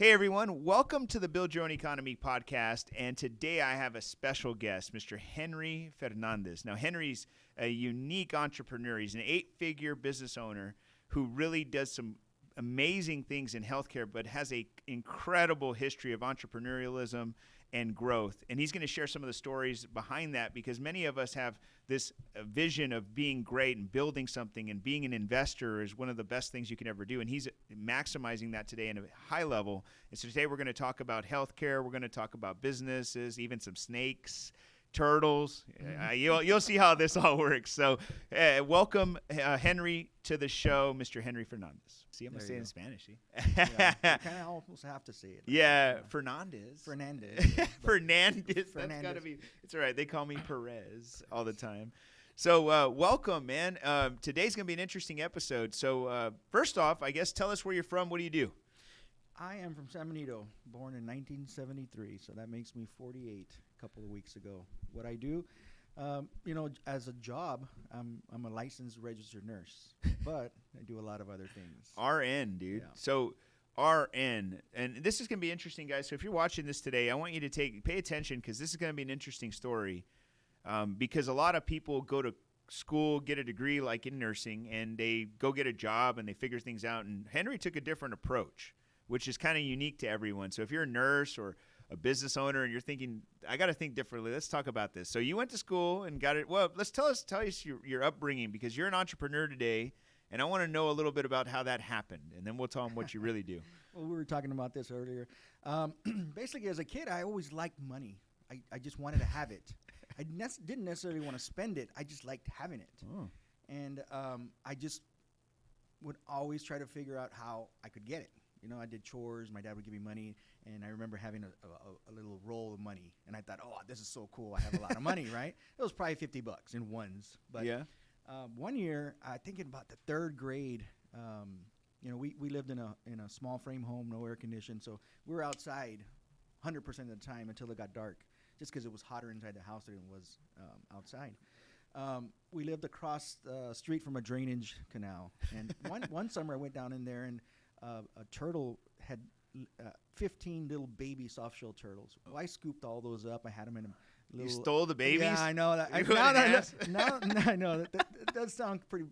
Hey everyone, welcome to the Build Your Own Economy podcast, and today I have a special guest, Mr. Henry Fernandez. Now Henry's a unique entrepreneur. He's an 8-figure business owner who really does some amazing things in healthcare, but has an incredible history of entrepreneurialism and growth. And he's going to share some of the stories behind that, because many of us have this vision of being great and building something, and being an investor is one of the best things you can ever do. And he's maximizing that today in a high level. And so today we're going to talk about healthcare. We're going to talk about businesses, even some snakes, turtles. You'll see how this all works. So welcome, Henry, to the show, Mr. Henry Fernandez. See, I'm going to say it in Spanish. See? Yeah, you kind of almost have to say it. Yeah, Fernandez. Fernandez. Fernandez. That's got to be. It's all right. They call me Perez all the time. So welcome, man. Today's going to be an interesting episode. So first off, I guess tell us where you're from. What do you do? I am from San Benito, born in 1973, so that makes me 48 a couple of weeks ago. What I do, as a job, I'm a licensed registered nurse, but I do a lot of other things. RN, dude. Yeah. So RN, and this is going to be interesting, guys. So if you're watching this today, I want you to pay attention, because this is going to be an interesting story, because a lot of people go to school, get a degree like in nursing, and they go get a job and they figure things out. And Henry took a different approach, which is kind of unique to everyone. So if you're a nurse or a business owner and you're thinking, I got to think differently, let's talk about this. So you went to school and got it. Well, let's tell us your upbringing, because you're an entrepreneur today, and I want to know a little bit about how that happened, and then we'll tell them what you really do. Well, we were talking about this earlier. Basically, as a kid, I always liked money. I just wanted to have it. I didn't necessarily want to spend it. I just liked having it. Oh. And I just would always try to figure out how I could get it. I did chores. My dad would give me money, and I remember having a little roll of money, and I thought, oh, this is so cool. I have a lot of money, right? It was probably $50 in ones. But yeah. One year, I think in about the third grade, we lived in a small frame home, no air conditioning, so we were outside 100% of the time until it got dark, just because it was hotter inside the house than it was outside. We lived across the street from a drainage canal, and one summer I went down in there, and a turtle had 15 little baby soft-shell turtles. Well, I scooped all those up. I had them in a little... You stole the babies? Yeah, I know. That. I know. That does sound pretty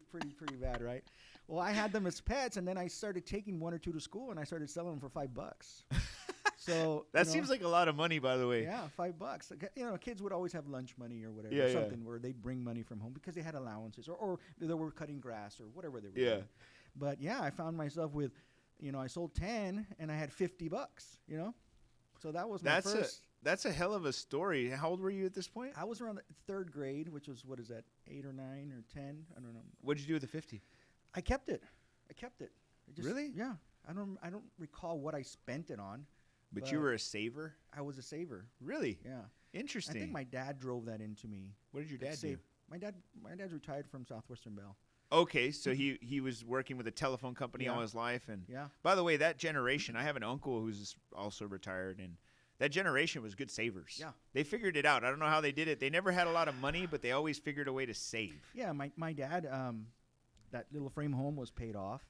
bad, right? Well, I had them as pets, and then I started taking one or two to school, and I started selling them for $5. So that seems like a lot of money, by the way. Yeah, $5. Kids would always have lunch money or whatever, something where they'd bring money from home because they had allowances, or they were cutting grass or whatever they were doing. But I found myself with, I sold 10 and I had $50. So that was my first. That's a hell of a story. How old were you at this point? I was around the third grade, which was 8 or 9 or 10. I don't know. What did you do with the 50? I kept it. Really? Yeah. I don't recall what I spent it on. But you were a saver? I was a saver. Really? Yeah. Interesting. I think my dad drove that into me. What did your dad do? My dad's retired from Southwestern Bell. Okay, so he was working with a telephone company all his life. And yeah. By the way, that generation, I have an uncle who's also retired, and that generation was good savers. Yeah. They figured it out. I don't know how they did it. They never had a lot of money, but they always figured a way to save. Yeah, my dad, that little frame home was paid off,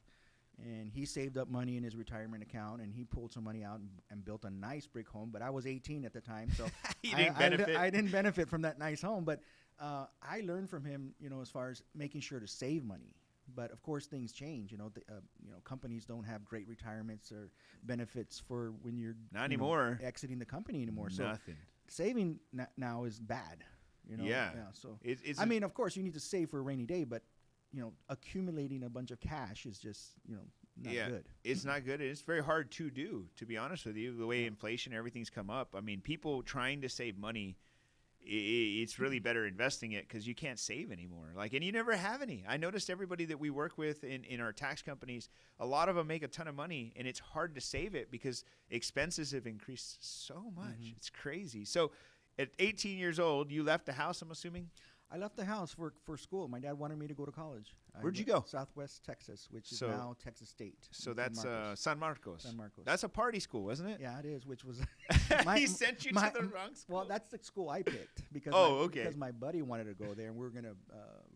and he saved up money in his retirement account, and he pulled some money out and built a nice brick home. But I was 18 at the time, so I didn't benefit from that nice home. But I learned from him, as far as making sure to save money. But of course, things change. Companies don't have great retirements or benefits for when you're not anymore exiting the company anymore. Nothing. So saving now is bad. Yeah. So of course, you need to save for a rainy day, but accumulating a bunch of cash is just not good. It's not good. It's very hard to do, to be honest with you. The way inflation, everything's come up. I mean, people trying to save money, it's really better investing it, because you can't save anymore. And you never have any. I noticed everybody that we work with in our tax companies, a lot of them make a ton of money, and it's hard to save it because expenses have increased so much. Mm-hmm. It's crazy. So at 18 years old, you left the house, I'm assuming? I left the house for school. My dad wanted me to go to college. Where'd you go? Southwest Texas, which is now Texas State. So that's San Marcos. San Marcos. That's a party school, isn't it? Yeah, it is, which was... He sent you to the wrong school? Well, that's the school I picked because because my buddy wanted to go there, and we were going to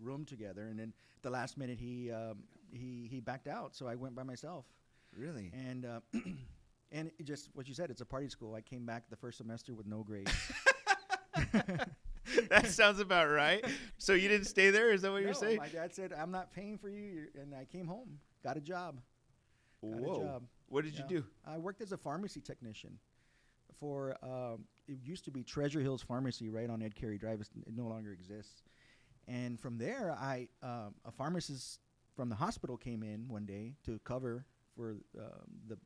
room together. And then at the last minute, he backed out, so I went by myself. Really? And And it just what you said, it's a party school. I came back the first semester with no grades. That sounds about right. So you didn't stay there? Is that what you're saying? My dad said, I'm not paying for you. And I came home, got a job. Whoa. What did you do? I worked as a pharmacy technician for, it used to be Treasure Hills Pharmacy right on Ed Carey Drive. It no longer exists. And from there, a pharmacist from the hospital came in one day to cover for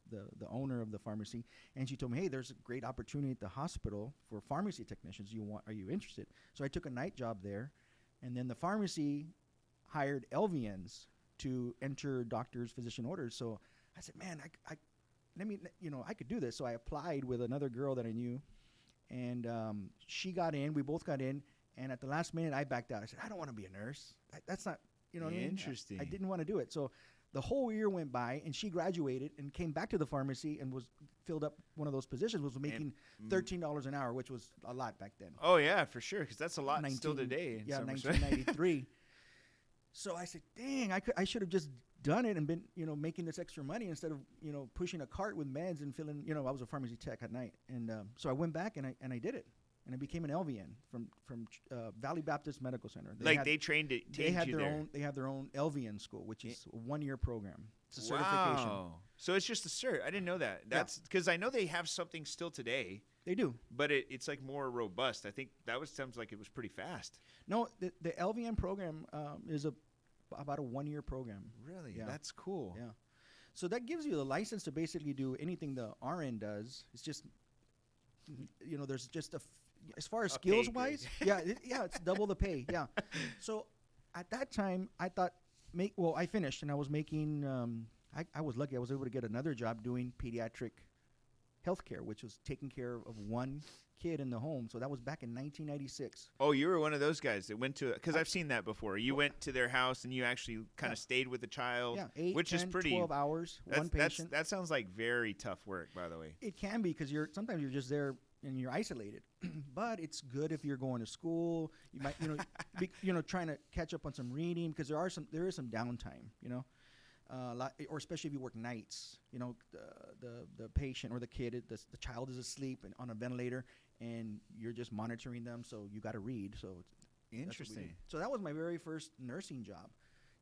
the owner of the pharmacy, and she told me, hey, there's a great opportunity at the hospital for pharmacy technicians. Are you interested? So I took a night job there, and then the pharmacy hired LVNs to enter doctors' physician orders. So I said, man, I could do this. So I applied with another girl that I knew, and she got in. We both got in, and at the last minute, I backed out. I said, I don't want to be a nurse. That's not, you know what I mean? Interesting. I didn't want to do it. So the whole year went by, and she graduated and came back to the pharmacy and was filled up one of those positions, was making $13 an hour, which was a lot back then. Oh, yeah, for sure, because that's a lot still today. Yeah, 1993. So I said, dang, I should have just done it and been, making this extra money instead of, pushing a cart with meds and filling, I was a pharmacy tech at night. And so I went back and I did it. And I became an LVN from Valley Baptist Medical Center. They trained you there. They have their own LVN school, which is a 1-year program. It's a wow. certification. So it's just a cert. I didn't know that. That's because I know they have something still today. They do, but it's like more robust. I think sounds like it was pretty fast. No, the LVN program is about a 1-year program. Really? Yeah. That's cool. Yeah. So that gives you the license to basically do anything the RN does. It's just, there's just as far as skills wise, it's double the pay. Yeah. So at that time, I thought, I finished and I was making, I was lucky. I was able to get another job doing pediatric healthcare, which was taking care of one kid in the home. So that was back in 1996. Oh, you were one of those guys that went to, because I've seen that before. You went to their house and you actually kind of stayed with the child. Yeah, 8, which 10, is pretty 12 hours, one patient. That sounds like very tough work, by the way. It can be because sometimes you're just there and you're isolated, but it's good if you're going to school. You might, trying to catch up on some reading because there is some downtime, or especially if you work nights. The patient or the kid, the child is asleep and on a ventilator, and you're just monitoring them. So you got to read. So it's interesting. So that was my very first nursing job,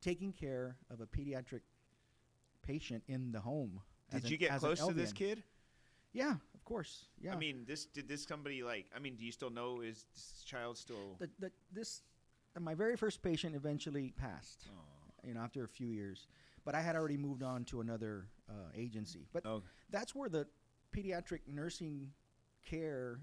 taking care of a pediatric patient in the home. Did you get close to this kid? Yeah, of course. Yeah. I mean, did somebody do you still know, is this child still? My very first patient eventually passed, after a few years. But I had already moved on to another agency. But that's where the pediatric nursing care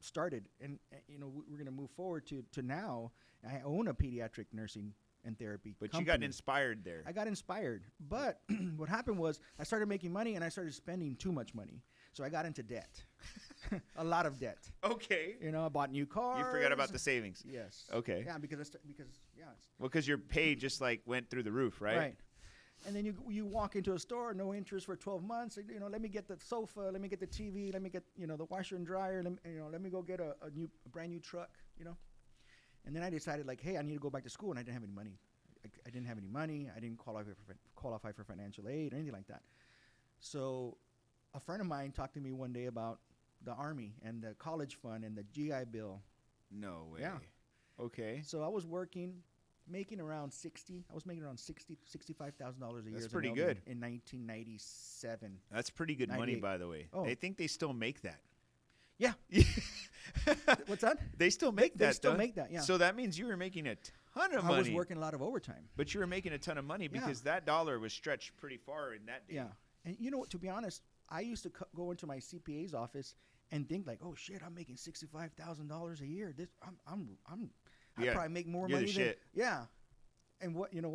started. And, we're going to move forward to now. I own a pediatric nursing and therapy But company. You got inspired there. I got inspired. But what happened was I started making money and I started spending too much money. So I got into debt, a lot of debt. Okay. I bought new cars. You forgot about the savings. Yes. Okay. Yeah, because your pay just went through the roof, right? Right. And then you walk into a store, no interest for 12 months. Let me get the sofa, let me get the TV, let me get the washer and dryer. Let me go get a brand new truck. And then I decided hey, I need to go back to school, and I didn't have any money. I didn't have any money. I didn't qualify for financial aid or anything like that. So a friend of mine talked to me one day about the Army and the college fund and the GI Bill. No way. Yeah. Okay. So I was making around $65,000 a year. That's pretty good. In 1997. That's pretty good money, by the way. Oh. I think they still make that. Yeah. What's that? They still make that. They still make that, yeah. So that means you were making a ton of money. I was working a lot of overtime. But you were making a ton of money because that dollar was stretched pretty far in that day. Yeah. And to be honest, I used to go into my CPA's office and think oh shit, I'm making $65,000 a year. I probably make more money than shit. Yeah. And what a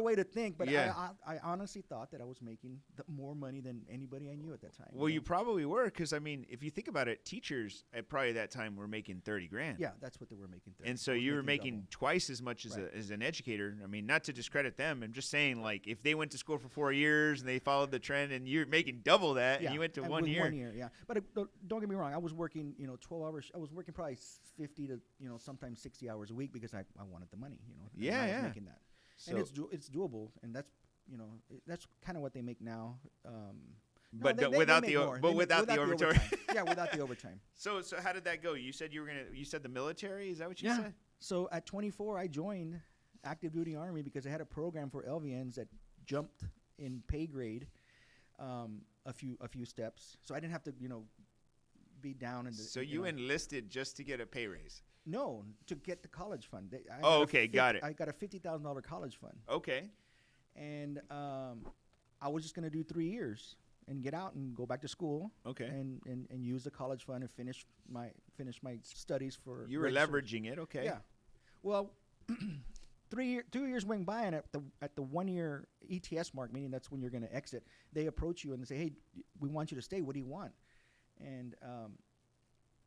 way to think. But I honestly thought that I was making more money than anybody I knew at that time. Well, you probably were, because if you think about it, teachers at probably that time were making $30,000. Yeah, that's what they were making. And so you were making twice as much as an educator. I mean, not to discredit them. I'm just saying, if they went to school for 4 years and they followed the trend, and you're making double that, and you went to 1 year. 1 year, yeah. But don't get me wrong. I was working, 12 hours. I was working probably 50 to sometimes 60 hours a week because I wanted the money. Yeah. I was making that. So, and it's doable, and that's that's kind of what they make now. But they without make the more. without the overtime. Yeah, without the overtime. So how did that go? You said you said the military. Is that what you Yeah. said? So at 24, I joined active duty Army because I had a program for LVNs that jumped in pay grade a few steps. So I didn't have to be down in the. So you enlisted just to get a pay raise? No, to get the college fund. Got it. I got a $50,000 college fund. Okay. And I was just going to do 3 years and get out and go back to school. Okay. And use the college fund and finish my studies for. You were leveraging it. Okay. Yeah. Well, 2 years went by, and at the 1 year ETS mark, meaning that's when you're going to exit, they approach you and they say, "Hey, we want you to stay. What do you want?" And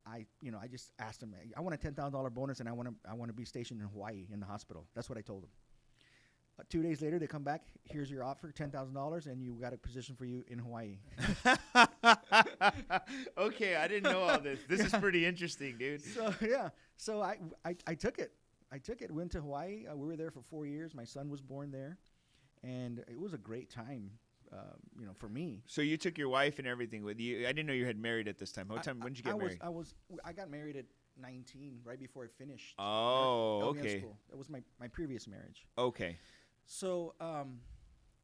I just asked them, I want a $10,000 bonus, and I want to be stationed in Hawaii in the hospital. That's what I told them. 2 days later, they come back. Here's your offer, $10,000, and you got a position for you in Hawaii. Okay, I didn't know all this. This is pretty interesting, dude. So I took it. Went to Hawaii. We were there for 4 years. My son was born there, and it was a great time. For me. So you took your wife and everything with you. I didn't know you had married at this time. What time? When did you get married? I got married at 19, right before I finished. Oh, LVN okay. School. That was my previous marriage. Okay. So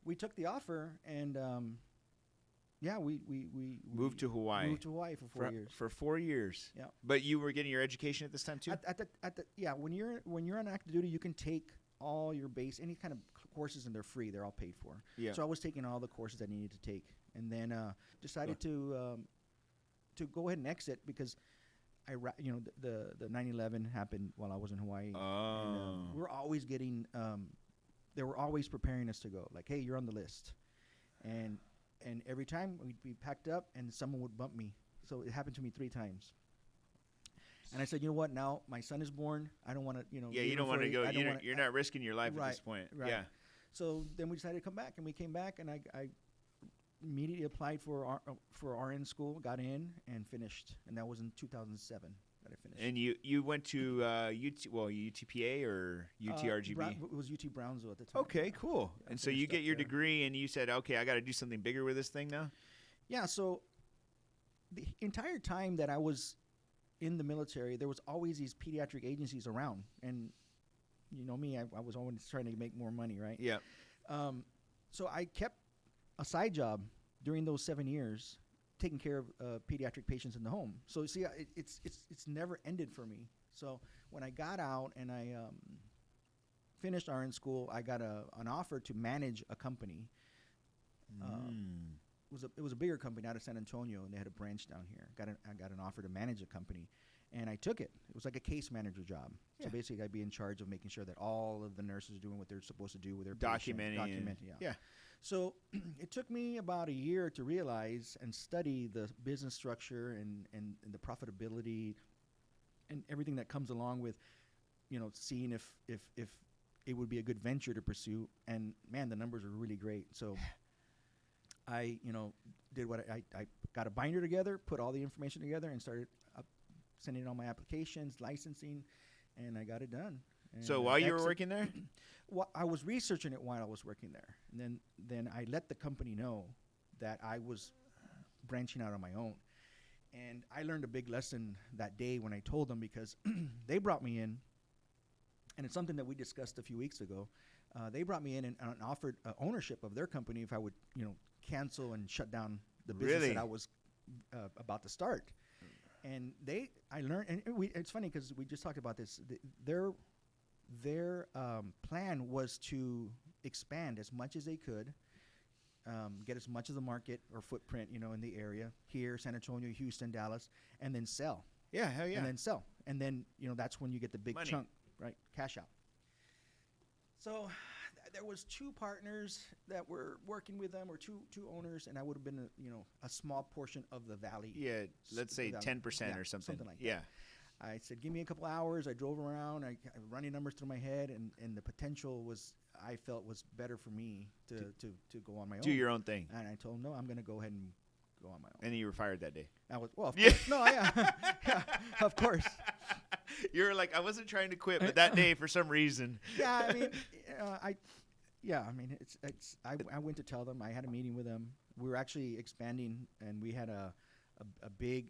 we took the offer, and we moved to Hawaii. Moved to Hawaii for 4 years. For 4 years. Yeah. But you were getting your education at this time too. When you're on active duty, you can take all your any kind of courses, and they're free. They're all paid for. Yeah. So I was taking all the courses I needed to take, and then decided to go ahead and exit because the 9/11 happened while I was in Hawaii. Oh. And, we're always getting. They were always preparing us to go. Like, hey, you're on the list, and every time we'd be packed up, and someone would bump me. So it happened to me 3 times. And I said, you know what? Now my son is born. I don't want to, Yeah, you don't want to go. You're not risking your life at this point. Right. Yeah. So then we decided to come back, and we came back, and I immediately applied for RN school, got in, and finished. And that was in 2007 that I finished. And you went to UTPA or UTRGB? It was UT Brownsville at the time. Okay, cool. And so you get your degree, and you said, okay, I got to do something bigger with this thing now? Yeah, so the entire time that I was in the military, there was always these pediatric agencies around. And you know me, I was always trying to make more money, right? Yeah. So I kept a side job during those 7 years taking care of pediatric patients in the home. So see, it's never ended for me. So when I got out and I finished RN school, I got an offer to manage a company. It was a bigger company out of San Antonio, and they had a branch down here. I got an offer to manage a company, and I took it. It was like a case manager job. Yeah. So basically, I'd be in charge of making sure that all of the nurses are doing what they're supposed to do with their Documenting. Yeah. So it took me about a year to realize and study the business structure and the profitability and everything that comes along with, seeing if it would be a good venture to pursue. And man, the numbers are really great. So I, did what I got a binder together, put all the information together, and started sending all my applications, licensing, and I got it done. And so while you were working there? Well, I was researching it while I was working there. And then I let the company know that I was branching out on my own. And I learned a big lesson that day when I told them, because they brought me in, and it's something that we discussed a few weeks ago. They brought me in and offered ownership of their company if I would, cancel and shut down the business that I was about to start. And I learned, and it's funny because we just talked about this. Their plan was to expand as much as they could, get as much of the market or footprint, in the area here, San Antonio, Houston, Dallas, and then sell. Yeah, hell yeah. And then sell. And then, that's when you get the big Money. chunk, right? Cash out. So there was 2 partners that were working with them, or two owners, and I would have been a small portion of the valley. Yeah, let's say 10% or something. Something like that. Yeah. I said, give me a couple hours. I drove around. I running numbers through my head, and the potential I felt was better for me to go on my own. Do your own thing. And I told him, no, I'm going to go ahead and go on my own. And then you were fired that day. Of course. No, yeah. Yeah, of course. You were like, I wasn't trying to quit, but that day, for some reason. Yeah, I mean, Yeah, I mean, I went to tell them. I had a meeting with them. We were actually expanding, and we had a big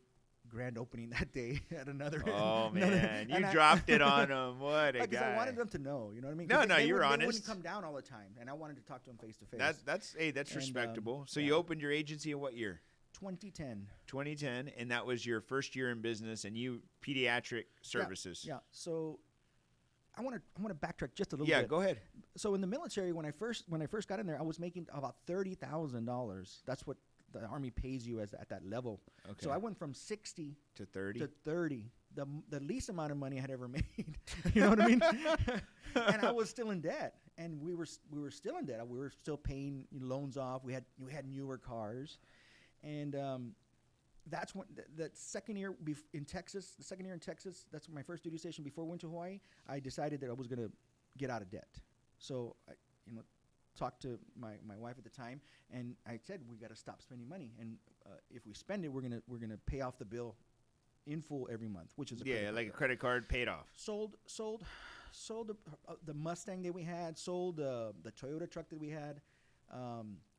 grand opening that day at another. Oh man, you and dropped it on them. What a because guy! I wanted them to know. You know what I mean? No, 'Cause no, you were They honest. wouldn't come down all the time, and I wanted to talk to them face to face. That's And, respectable. So yeah. you opened your agency in what year? 2010. 2010, and that was your first year in business, and you pediatric services. Yeah. So I want to backtrack just a little Yeah, bit. go ahead. So in the military, when I first got in there, I was making about $30,000. That's what the Army pays you at that level. Okay. So I went from 60 To 30. to 30, the least amount of money I had ever made. You know what I mean? And I was still in debt, and we were still in debt. We were still paying loans off. We had newer cars, and that's when the second year in Texas. The second year in Texas, that's my first duty station before I went to Hawaii. I decided that I was going to get out of debt. So I talked to my wife at the time, and I said we got to stop spending money, and if we spend it, we're gonna pay off the bill in full every month, which is A credit card paid off. Sold the Mustang that we had, sold the Toyota truck that we had.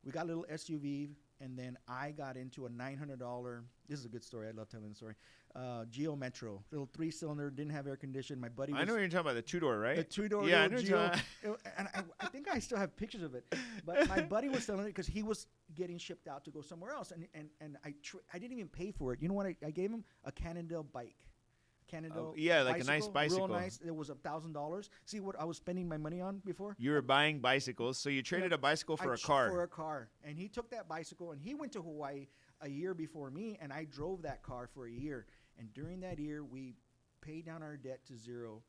We got a little SUV, and then I got into a $900. This is a good story. I love telling the story. Geo Metro, little 3-cylinder, didn't have air conditioning. My buddy. I know what you're talking about, the 2-door, right? The 2-door. Yeah, I know what you're Geo. talking And I think I still have pictures of it. But my buddy was selling it because he was getting shipped out to go somewhere else, and I didn't even pay for it. You know what? I gave him a Cannondale bike. Cannondale. Yeah, like a nice bicycle. Real nice. It was $1,000. See what I was spending my money on before? You were buying bicycles, so you traded a bicycle for a car. For a car. And he took that bicycle, and he went to Hawaii a year before me, and I drove that car for a year. And during that year, we paid down our debt to zero.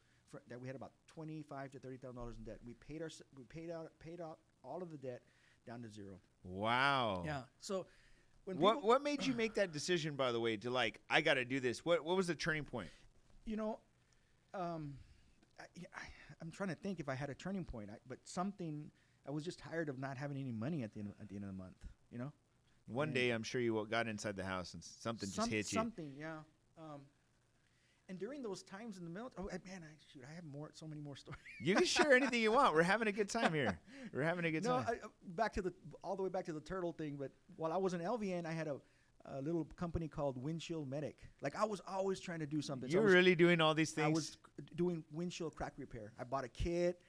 That we had about $25,000 to $30,000 in debt. We paid out all of the debt down to zero. Wow. Yeah. So what made you make that decision, by the way, to I got to do this? What was the turning point? I'm trying to think if I had a turning point, but something. I was just tired of not having any money at the end of the month. One day, I'm sure you got inside the house and something just hit you. Something, yeah. And during those times in the military, I have so many more stories. You can share anything you want. We're having a good time here. We're having a good time. All the way back to the turtle thing. But while I was in LVN, I had a little company called Windshield Medic. I was always trying to do something. You were really doing all these things? I was doing windshield crack repair. I bought a kit,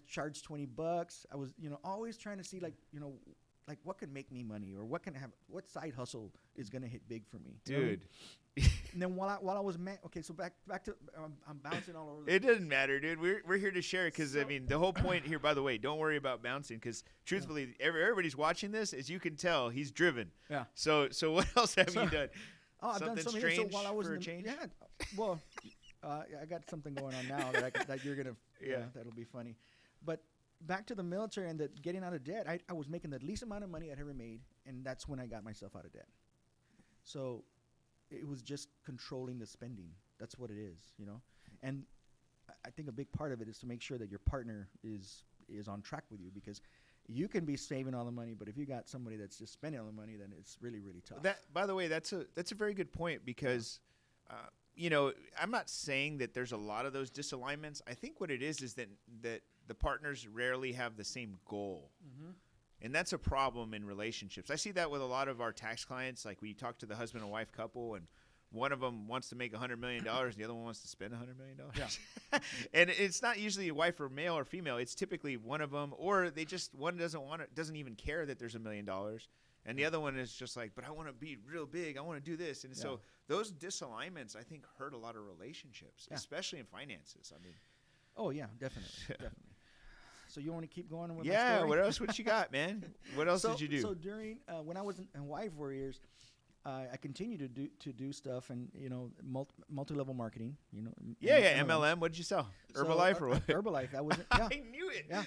charged $20. I was, always trying to see what could make me money, or what side hustle is going to hit big for me. Dude. And then while I was so back to I'm bouncing all over. It doesn't matter, dude. We're here to share because the whole point here. By the way, don't worry about bouncing because truthfully, everybody's watching this. As you can tell, he's driven. Yeah. So what else have you done? I've done something strange strange while I was for a change. Yeah. Well, I got something going on now that you're gonna. Yeah. That'll be funny. But back to the military and getting out of debt. I was making the least amount of money I'd ever made, and that's when I got myself out of debt. So it was just controlling the spending. That's what it is, And I think a big part of it is to make sure that your partner is on track with you, because you can be saving all the money, but if you got somebody that's just spending all the money, then it's really, really tough. By the way, that's a very good point because, I'm not saying that there's a lot of those disalignments. I think what it is that the partners rarely have the same goal. Mm-hmm. And that's a problem in relationships. I see that with a lot of our tax clients. Like we talk to the husband and wife couple, and one of them wants to make $100 million, and the other one wants to spend $100 million. Yeah. And it's not usually a wife or male or female. It's typically one of them, or one doesn't even care that there's $1 million, and the other one is just like, but I want to be real big. I want to do this, and so those disalignments I think hurt a lot of relationships, especially in finances. Oh yeah, definitely, definitely. So you want to keep going with my Yeah, story? what you got, man? What else did you do? So during when I was in Hawaii for 4 years, I continued to do stuff and multi-level marketing. MLM. What did you sell? Herbalife or what? Herbalife. I was. Yeah, I knew it. Yeah,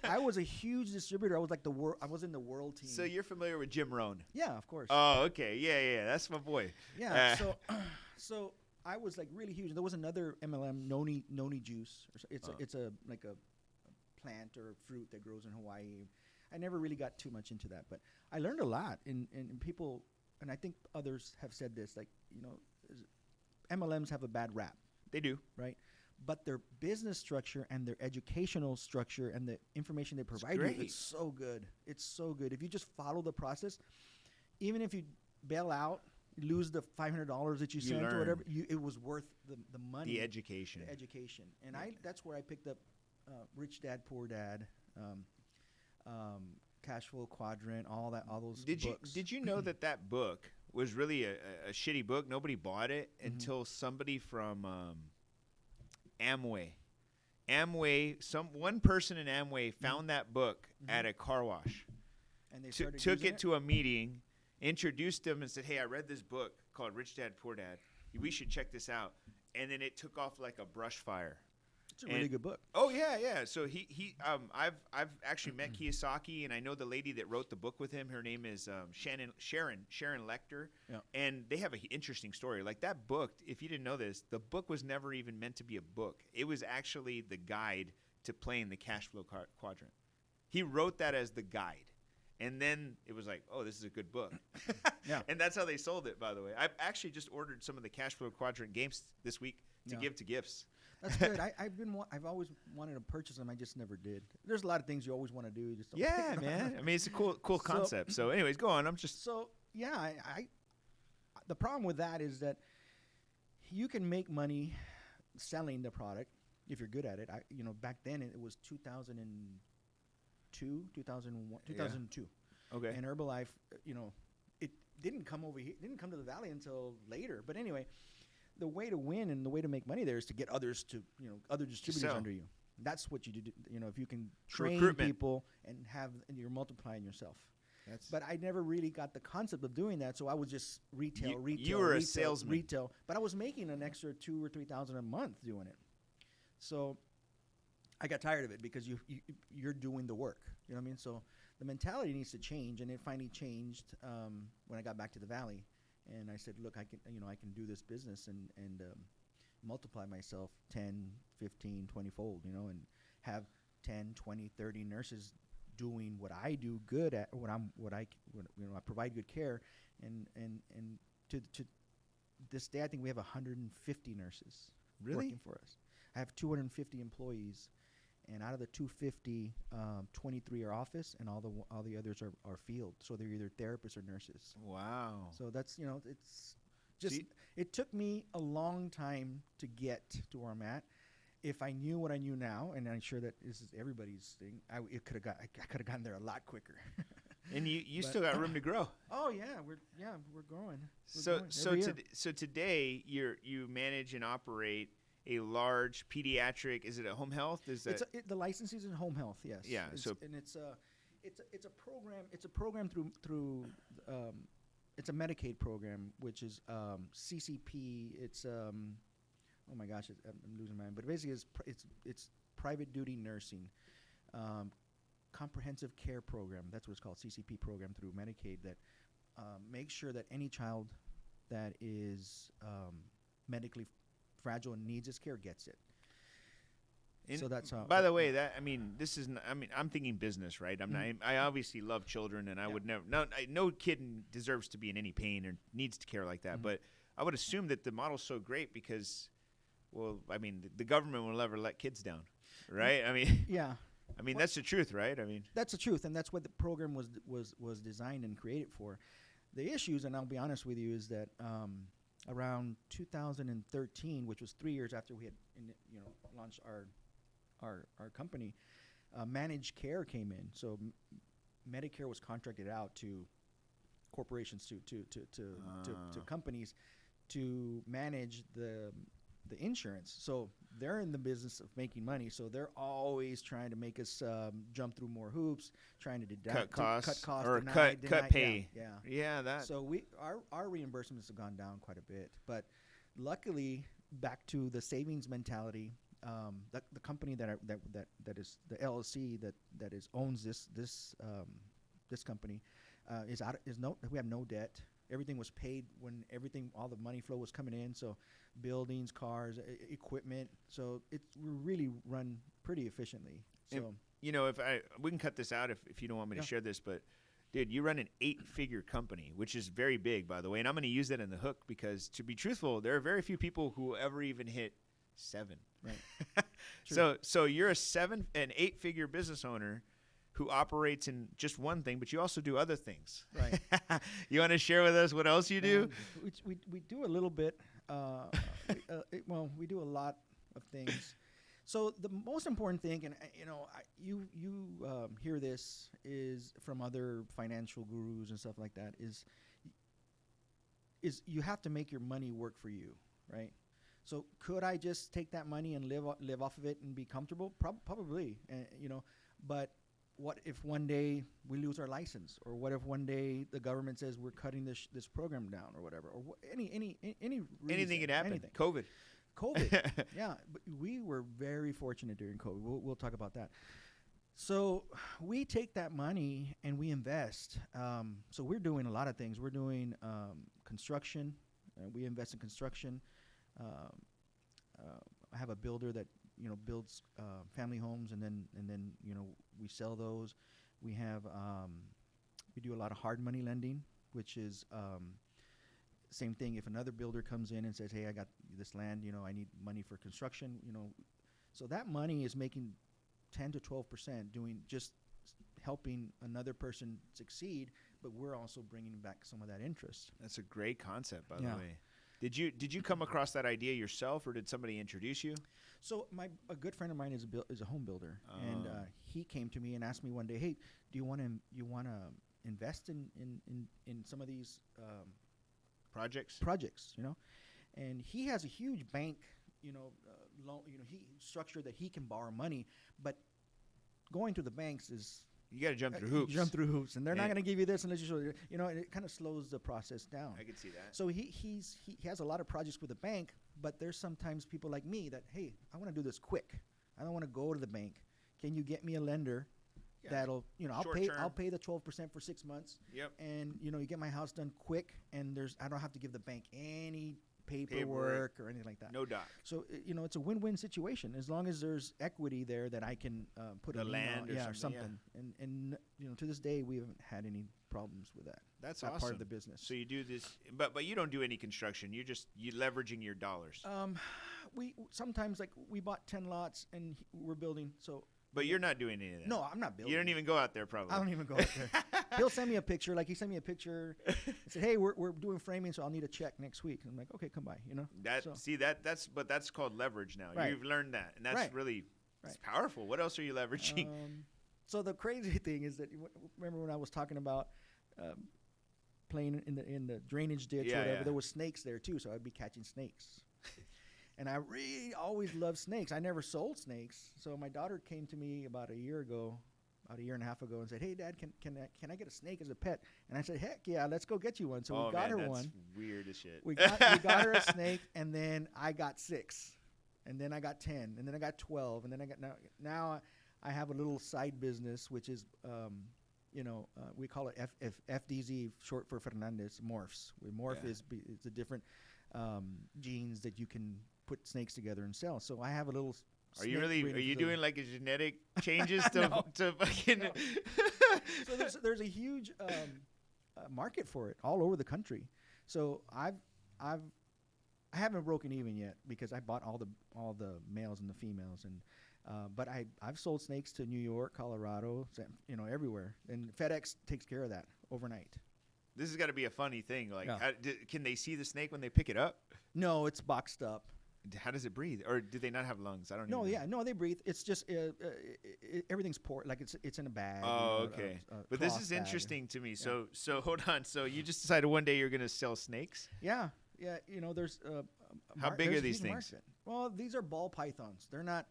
I was a huge distributor. I was like I was in the world team. So you're familiar with Jim Rohn? Yeah, of course. Oh, okay. Yeah. That's my boy. Yeah. So I was like really huge. There was another MLM, noni juice. It's a plant or fruit that grows in Hawaii. I never really got too much into that, but I learned a lot. And people, and I think others have said this, MLMs have a bad rap. They do. Right? but their business structure and their educational structure and the information they provide you, it's so good. It's so good. If you just follow the process, even if you bail out, lose the $500 that you sent or whatever, it was worth the money. The education. And that's where I picked up Rich Dad, Poor Dad, Cash Flow Quadrant, all those books. Did you know that book was really a shitty book? Nobody bought it until somebody from Amway. One person in Amway found that book at a car wash. And they took it to a meeting, introduced them, and said, "Hey, I read this book called Rich Dad, Poor Dad. We should check this out." And then it took off like a brush fire. It's a really good book. Oh yeah. So I've actually met Kiyosaki, and I know the lady that wrote the book with him. Her name is Sharon Lecter, and they have an interesting story. Like that book, if you didn't know this, the book was never even meant to be a book. It was actually the guide to playing the cash flow quadrant. He wrote that as the guide. And then it was like, oh, this is a good book. And that's how they sold it, by the way. I've actually just ordered some of the cash flow quadrant games this week to give to gifts. That's good. I've always wanted to purchase them. I just never did. There's a lot of things you always want to do. You just don't man. I mean, it's a cool concept. So, anyways, go on. The problem with that is that you can make money selling the product if you're good at it. Back then it was 2002. Okay. And Herbalife, it didn't come over here. It didn't come to the Valley until later. But anyway, the way to win and the way to make money there is to get others to, other distributors under you. That's what you do. If you can train people and you're multiplying yourself. But I never really got the concept of doing that, so I was just retail. You were a salesman. Retail, but I was making an extra $2,000 or $3,000 a month doing it. So I got tired of it because you're doing the work. You know what I mean? So the mentality needs to change, and it finally changed when I got back to the Valley. And I said, look, I can do this business and multiply myself 10, 15, 20-fold, and have 10, 20, 30 nurses doing what I do good at, I provide good care, and to this day, I think we have 150 nurses working for us. I have 250 employees. And out of the 250, 23 are office, and all the others are field. So they're either therapists or nurses. Wow. So that's it's just it took me a long time to get to where I'm at. If I knew what I knew now, and I'm sure that this is everybody's thing, I could have gotten there a lot quicker. And you still got room to grow. Oh yeah, we're growing. So today you manage and operate a large pediatric. Is it a home health? Is that the license is in home health? Yes. Yeah. It's a program. It's a program through. It's a Medicaid program, which is CCP. It's oh my gosh, I'm losing my mind. But basically, it's private duty nursing, comprehensive care program. That's what it's called, CCP program through Medicaid. That makes sure that any child that is medically fragile and needs his care gets it. So that's how. By the way, this is. I'm thinking business, right? I obviously love children, and I would never. No kid deserves to be in any pain or needs to care like that. But I would assume that the model's so great because, the government will never let kids down, right? That's the truth, right? That's the truth, and that's what the program was designed and created for. The issues, and I'll be honest with you, is that around 2013, which was 3 years after we had launched our company, managed care came in. So Medicare was contracted out to corporations, to companies to manage the insurance. So they're in the business of making money. So they're always trying to make us jump through more hoops, trying to cut costs or deny cut pay. Yeah. That. So our reimbursements have gone down quite a bit, but luckily, back to the savings mentality. The company that is the LLC that owns this company we have no debt. Everything was paid when all the money flow was coming in. So buildings, cars, equipment. So we really run pretty efficiently. So we can cut this out if you don't want me to share this, but dude, you run an 8-figure company, which is very big, by the way. And I'm going to use that in the hook because, to be truthful, there are very few people who ever even hit 7. Right. So you're an 8-figure business owner who operates in just one thing, but you also do other things. Right. You want to share with us what else you do? We do a little bit. We do a lot of things. So the most important thing, and you hear this is from other financial gurus and stuff like that, is you have to make your money work for you, right? So could I just take that money and live off of it and be comfortable? Probably, but what if one day we lose our license, or what if one day the government says we're cutting this program down, or whatever, or any reason, anything could happen. Anything. COVID. Yeah, but we were very fortunate during COVID. We'll talk about that. So we take that money and we invest. So we're doing a lot of things. We're doing construction. We invest in construction. I have a builder that builds family homes, and then we sell those. We have we do a lot of hard money lending, which is same thing. If another builder comes in and says, "Hey, I got this land, I need money for construction," so that money is making 10 to 12% doing just helping another person succeed, but we're also bringing back some of that interest. That's a great concept, by the way. Did you come across that idea yourself, or did somebody introduce you? So a good friend of mine is a home builder, and he came to me and asked me one day, "Hey, do you want to invest in some of these projects?" And he has a huge bank, loan, he structured that he can borrow money, but going to the banks is you got to jump through hoops. And they're not going to give you this unless you show and it kind of slows the process down. I can see that. So he has a lot of projects with the bank, but there's sometimes people like me that, hey, I want to do this quick. I don't want to go to the bank. Can you get me a lender that'll, I'll pay the 12% for 6 months. Yep. And you get my house done quick, and I don't have to give the bank any paperwork or anything like that. No doc. So it's a win-win situation as long as there's equity there that I can put the land or something. Yeah. And to this day we haven't had any problems with that. That's awesome. Part of the business. So you do this, but you don't do any construction. You leveraging your dollars. We sometimes, like, we bought 10 lots and we're building. So. But you're not doing any of that. No, I'm not building. You don't even go out there, probably. I don't even go out there. He'll send me a picture. Like, he sent me a picture and said, "Hey, we're doing framing, so I'll need a check next week." And I'm like, "Okay, come by." That's called leverage now. Right. You've learned that, and that's really it's powerful. What else are you leveraging? So the crazy thing is that remember when I was talking about playing in the drainage ditch or whatever? Yeah. There was snakes there too, so I'd be catching snakes. And I really always loved snakes. I never sold snakes. So my daughter came to me about a year and a half ago, and said, "Hey, Dad, can I get a snake as a pet?" And I said, "Heck yeah, let's go get you one." So we got her one. Weird as shit. We got her a snake, and then I got 6, and then I got 10, and then I got 12, and then I got now I have a little side business, which is we call it FDZ, short for Fernandez, morphs. Morph is the different genes that you can put snakes together and sell. So I have a little. Are you doing like a genetic changes to fucking? No. So there's a huge market for it all over the country. So I haven't broken even yet because I bought all the males and the females, and but I've sold snakes to New York, Colorado, everywhere, and FedEx takes care of that overnight. This has got to be a funny thing. Like, can they see the snake when they pick it up? No, it's boxed up. How does it breathe? Or do they not have lungs? I don't know. No, they breathe. It's just everything's poured, like it's in a bag. Oh, okay. But this is interesting to me. So hold on. So you just decided one day you're going to sell snakes? Yeah. There's how big are these things? Market. Well, these are ball pythons. They're not,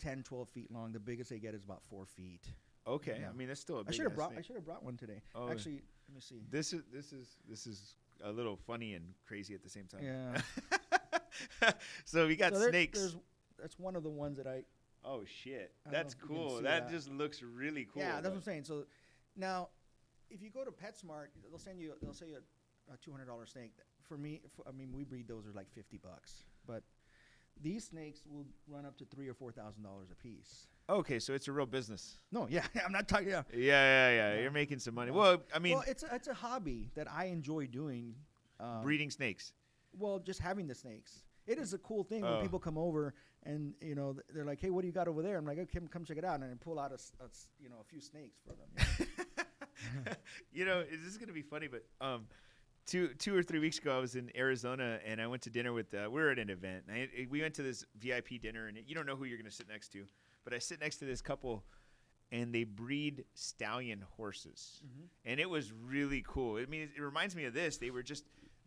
10, 12 feet long. The biggest they get is about 4 feet. Okay. Yeah. I mean, that's still a big. I should have brought one today. Oh, actually, let me see. This is a little funny and crazy at the same time. Yeah. So we got snakes. That's one of the ones that I. Oh shit! That's cool. That just looks really cool. Yeah, that's what I'm saying. So now, if you go to PetSmart, they'll say a $200 snake. For me, we breed those are like $50, but these snakes will run up to $3,000 or $4,000 a piece. Okay, so it's a real business. No, yeah, I'm not talking. Yeah. You're making some money. Well, I mean, it's a hobby that I enjoy doing. Breeding snakes. Well, just having the snakes, it is a cool thing when people come over and, they're like, hey, what do you got over there? I'm like, okay, come check it out. And I pull out a few snakes for them. This is going to be funny, but 2 or 3 weeks ago, I was in Arizona, and I went to dinner with, we were at an event. And we went to this VIP dinner, and you don't know who you're going to sit next to. But I sit next to this couple, and they breed stallion horses. Mm-hmm. And it was really cool. I mean, it reminds me of this.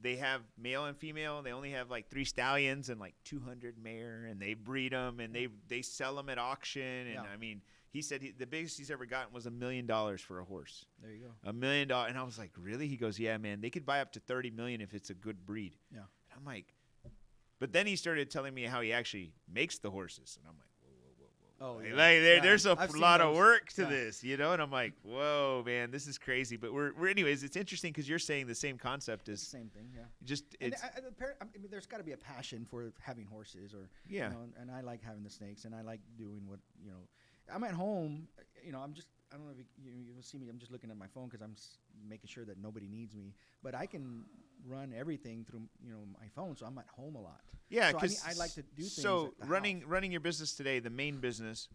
They have male and female. They only have like 3 stallions and like 200 mare, and they breed them, and they sell them at auction. And I mean, he said the biggest he's ever gotten was $1 million for a horse. There you go. $1 million. And I was like, really? He goes, yeah, man. They could buy up to $30 million if it's a good breed. Yeah. And I'm like, but then he started telling me how he actually makes the horses, and I'm like, oh, yeah. Like there's a lot of work to yeah. this, and I'm like, whoa, man, this is crazy. But we're anyways, it's interesting because you're saying the same concept as same thing, yeah. Just it's. I mean, there's got to be a passion for having horses, or and I like having the snakes, and I like doing what I'm at home. I don't know if you'll see me. I'm just looking at my phone because I'm making sure that nobody needs me. But I can run everything through my phone, so I'm at home a lot. Yeah, because I like to do things. So at the running your business today, the main business,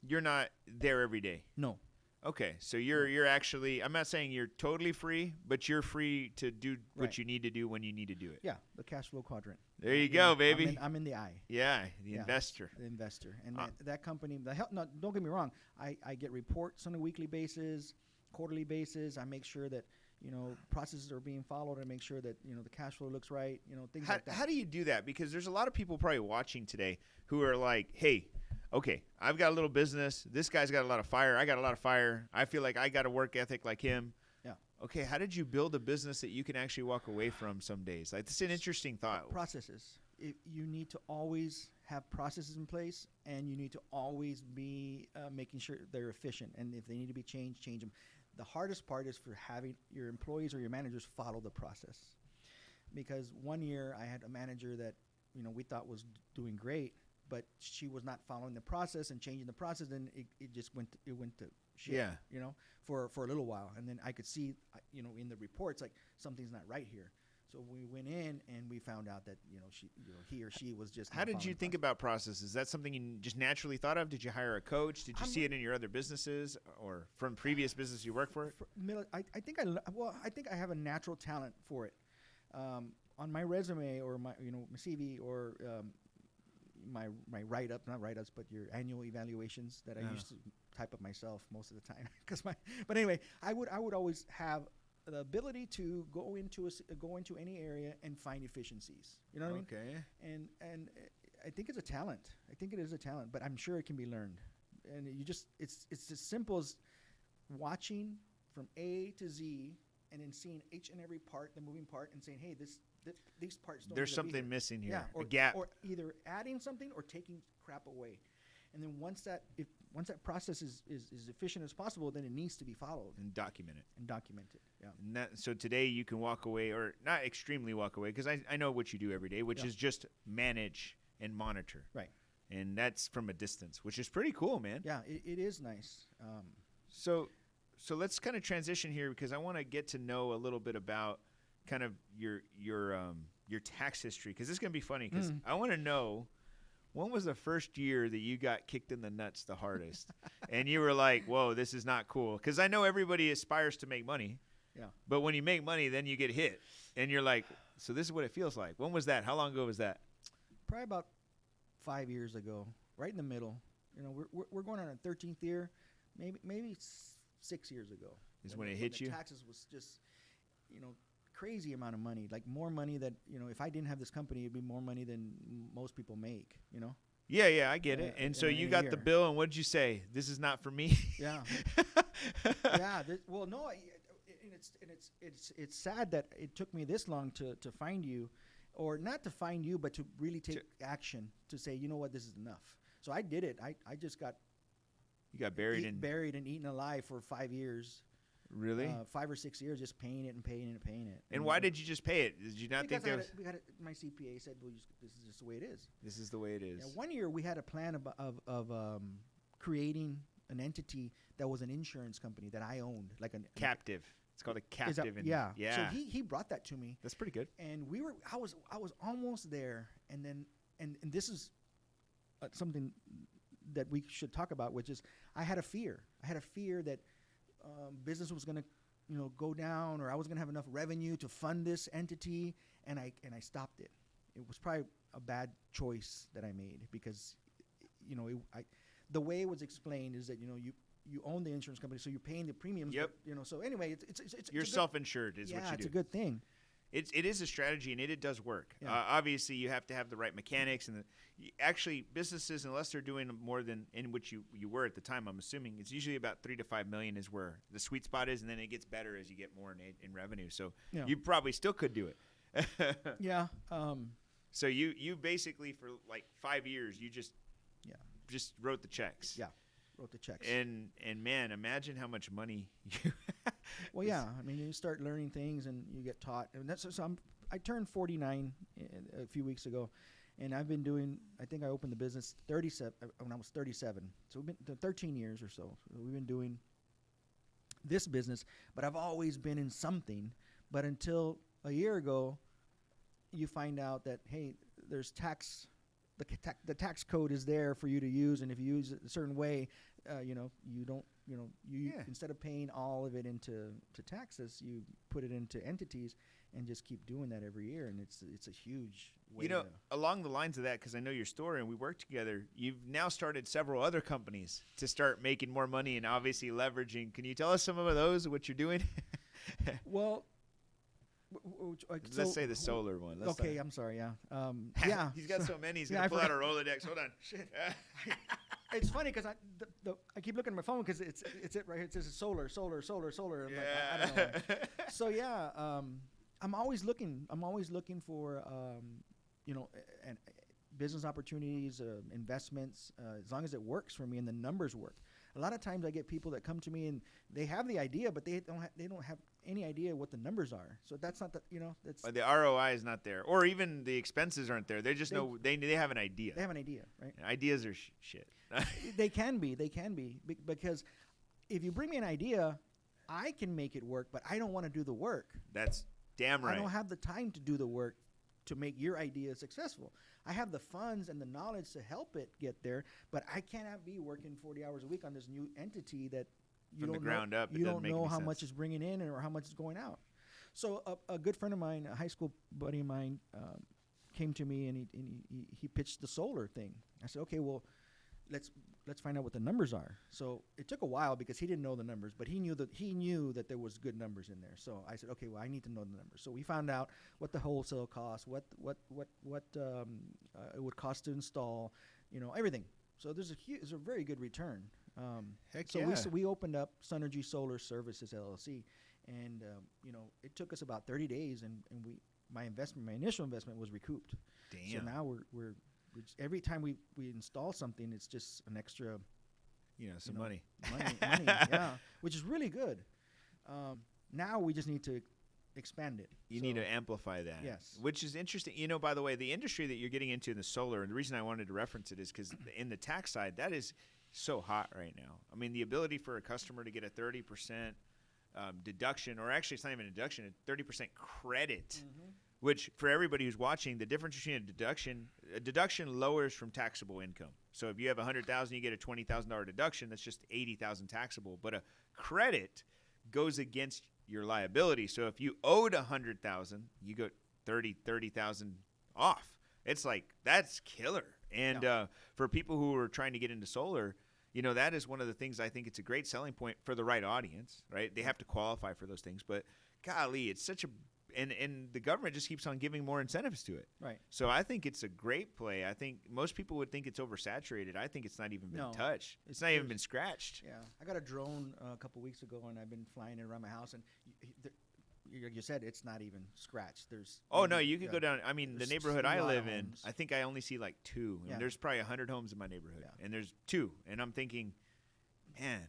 you're not there every day. No. Okay, so you're actually. I'm not saying you're totally free, but you're free to do what you need to do when you need to do it. Yeah, the cash flow quadrant. There you go, baby. I'm in the eye. Yeah, the investor. The investor, and that company. Don't get me wrong. I get reports on a weekly basis, quarterly basis. I make sure that processes are being followed. I make sure that the cash flow looks right. Things like that. How do you do that? Because there's a lot of people probably watching today who are like, hey. Okay, I've got a little business. This guy's got a lot of fire. I got a lot of fire. I feel like I got a work ethic like him. Yeah. Okay, how did you build a business that you can actually walk away from some days? Like, this is an interesting thought. Processes. You need to always have processes in place, and you need to always be making sure they're efficient. And if they need to be changed, change them. The hardest part is for having your employees or your managers follow the process. Because one year I had a manager that we thought was doing great, but she was not following the process and changing the process, and it just went to shit. Yeah. For a little while, and then I could see in the reports like something's not right here. So we went in and we found out that he or she was just. How did you think about processes? Is that something you just naturally thought of? Did you hire a coach? Did you see it in your other businesses or from previous business you worked for? I think I have a natural talent for it. On my resume or my CV or my write-ups, not write-ups, but your annual evaluations that I used to type up myself most of the time. But anyway, I would always have the ability to go into any area and find efficiencies. You know what I mean? Okay. And I think it's a talent. I think it is a talent, but I'm sure it can be learned. And it's as simple as watching from A to Z and then seeing each and every part, the moving part, and saying, hey, these parts don't. There's something missing here. Yeah, a gap. Or either adding something or taking crap away. And then once that process is efficient as possible, then it needs to be followed and documented. Yeah. And so today you can walk away, or not extremely walk away, because I know what you do every day, which is just manage and monitor. Right. And that's from a distance, which is pretty cool, man. Yeah, it is nice. So let's kind of transition here, because I want to get to know a little bit about kind of your tax history, because this is going to be funny, because I want to know, when was the first year that you got kicked in the nuts the hardest? And you were like, whoa, this is not cool. Because I know everybody aspires to make money. Yeah. But when you make money, then you get hit. And you're like, so this is what it feels like. When was that? How long ago was that? Probably about 5 years ago, right in the middle. We're going on our 13th year, maybe 6 years ago. Is when it hit you? Taxes was just, crazy amount of money, like more money that if I didn't have this company, it'd be more money than most people make. Yeah, I get it. And so you got the bill, and what did you say? This is not for me. Yeah. Yeah. It's sad that it took me this long to find you, or not to find you, but to really take action to say, you know what, this is enough. So I did it. I just got. You got buried and eaten alive for 5 years. Really? 5 or 6 years, just paying it. And why did you just pay it? Did you not think there was? My CPA said, "Well, this is just the way it is." This is the way it is. Yeah, one year we had a plan of creating an entity that was an insurance company that I owned, like a captive. It's called a Is that, captive. yeah. Yeah. So he brought that to me, That's pretty good. and I was almost there, and then and this is something that we should talk about, which is I had a fear. I had a fear that business was going to, go down, or I was going to have enough revenue to fund this entity, and I stopped it. It was probably a bad choice that I made because, the way it was explained is that you own the insurance company, so you're paying the premiums. Yep. But, so anyway, it's You're self-insured is what you do. Yeah, it's a good thing. It is a strategy, and it does work. Yeah. Obviously, you have to have the right mechanics, and actually businesses, unless they're doing more than in which you were at the time, I'm assuming it's usually about 3 to 5 million is where the sweet spot is, and then it gets better as you get more in revenue. So Yeah. you probably still could do it. Yeah. So you basically for like 5 years you just wrote the checks. Yeah. Wrote the checks. And man, imagine how much money you. Well, yeah. I mean, you start learning things and you get taught. And that's so I turned 49 a few weeks ago, and I've been doing. I think I opened the business 37 when I was 37. So we've been 13 years or so. We've been doing this business, but I've always been in something. But until a year ago, you find out that hey, there's tax. The tax code is there for you to use, and if you use it a certain way, you don't, instead of paying all of it into taxes, you put it into entities and just keep doing that every year, and it's a huge way. Along the lines of that, because I know your story and we work together, you've now started several other companies to start making more money and obviously leveraging. Can you tell us some of those, what you're doing? Well. Let's say the solar one. Okay, I'm sorry. Yeah. Yeah. He's got so many. He's gonna pull out a Rolodex. Hold on. Shit. It's funny because I keep looking at my phone because it's it right here. It says solar. I'm like, I don't know. So yeah, I'm always looking. I'm always looking for and business opportunities, investments. As long as it works for me and the numbers work. A lot of times I get people that come to me and they have the idea, but they don't have any idea what the numbers are. So that's not that's the ROI is not there, or even the expenses aren't there. They just know they have an idea. They have an idea, right? Ideas are shit. They can be because if you bring me an idea, I can make it work, but I don't want to do the work. That's damn right. I don't have the time to do the work to make your idea successful. I have the funds and the knowledge to help it get there, but I cannot be working 40 hours a week on this new entity that you From don't the ground up. You don't know how sense. much is bringing in or how much is going out. So a good friend of mine, a high school buddy of mine, came to me and he pitched the solar thing. I said, okay, well, let's find out what the numbers are. So it took a while because he didn't know the numbers, but he knew that there was good numbers in there. So I said, okay, well, I need to know the numbers. So we found out what the wholesale cost, what it would cost to install, everything. So there's a very good return. So we opened up Synergy Solar Services LLC, and it took us about 30 days, and my initial investment was recouped. Damn. So now we're every time we install something, it's just an extra, some money. money, yeah, which is really good. Now we just need to expand it. You need to amplify that. Yes. Which is interesting. By the way, the industry that you're getting into in the solar, and the reason I wanted to reference it is because in the tax side, that is so hot right now. I mean, the ability for a customer to get a 30% deduction, or actually it's not even a deduction, a 30% credit, which for everybody who's watching, the difference between a deduction lowers from taxable income. So if you have $100,000, you get a $20,000 deduction. That's just $80,000 taxable. But a credit goes against your liability. So if you owed $100,000, you go $30,000 off. It's like, that's killer. And for people who are trying to get into solar, that is one of the things I think it's a great selling point for the right audience, right? They have to qualify for those things. But golly, it's such a and the government just keeps on giving more incentives to it. Right. So I think it's a great play. I think most people would think it's oversaturated. I think it's not even been touched. It's not even been scratched. Yeah. I got a drone a couple weeks ago, and I've been flying it around my house, and like you said, it's not even scratched. There's you could go down. I mean, the neighborhood I live in, homes. I think I only see like 2. And there's probably 100 homes in my neighborhood, and there's 2. And I'm thinking, man.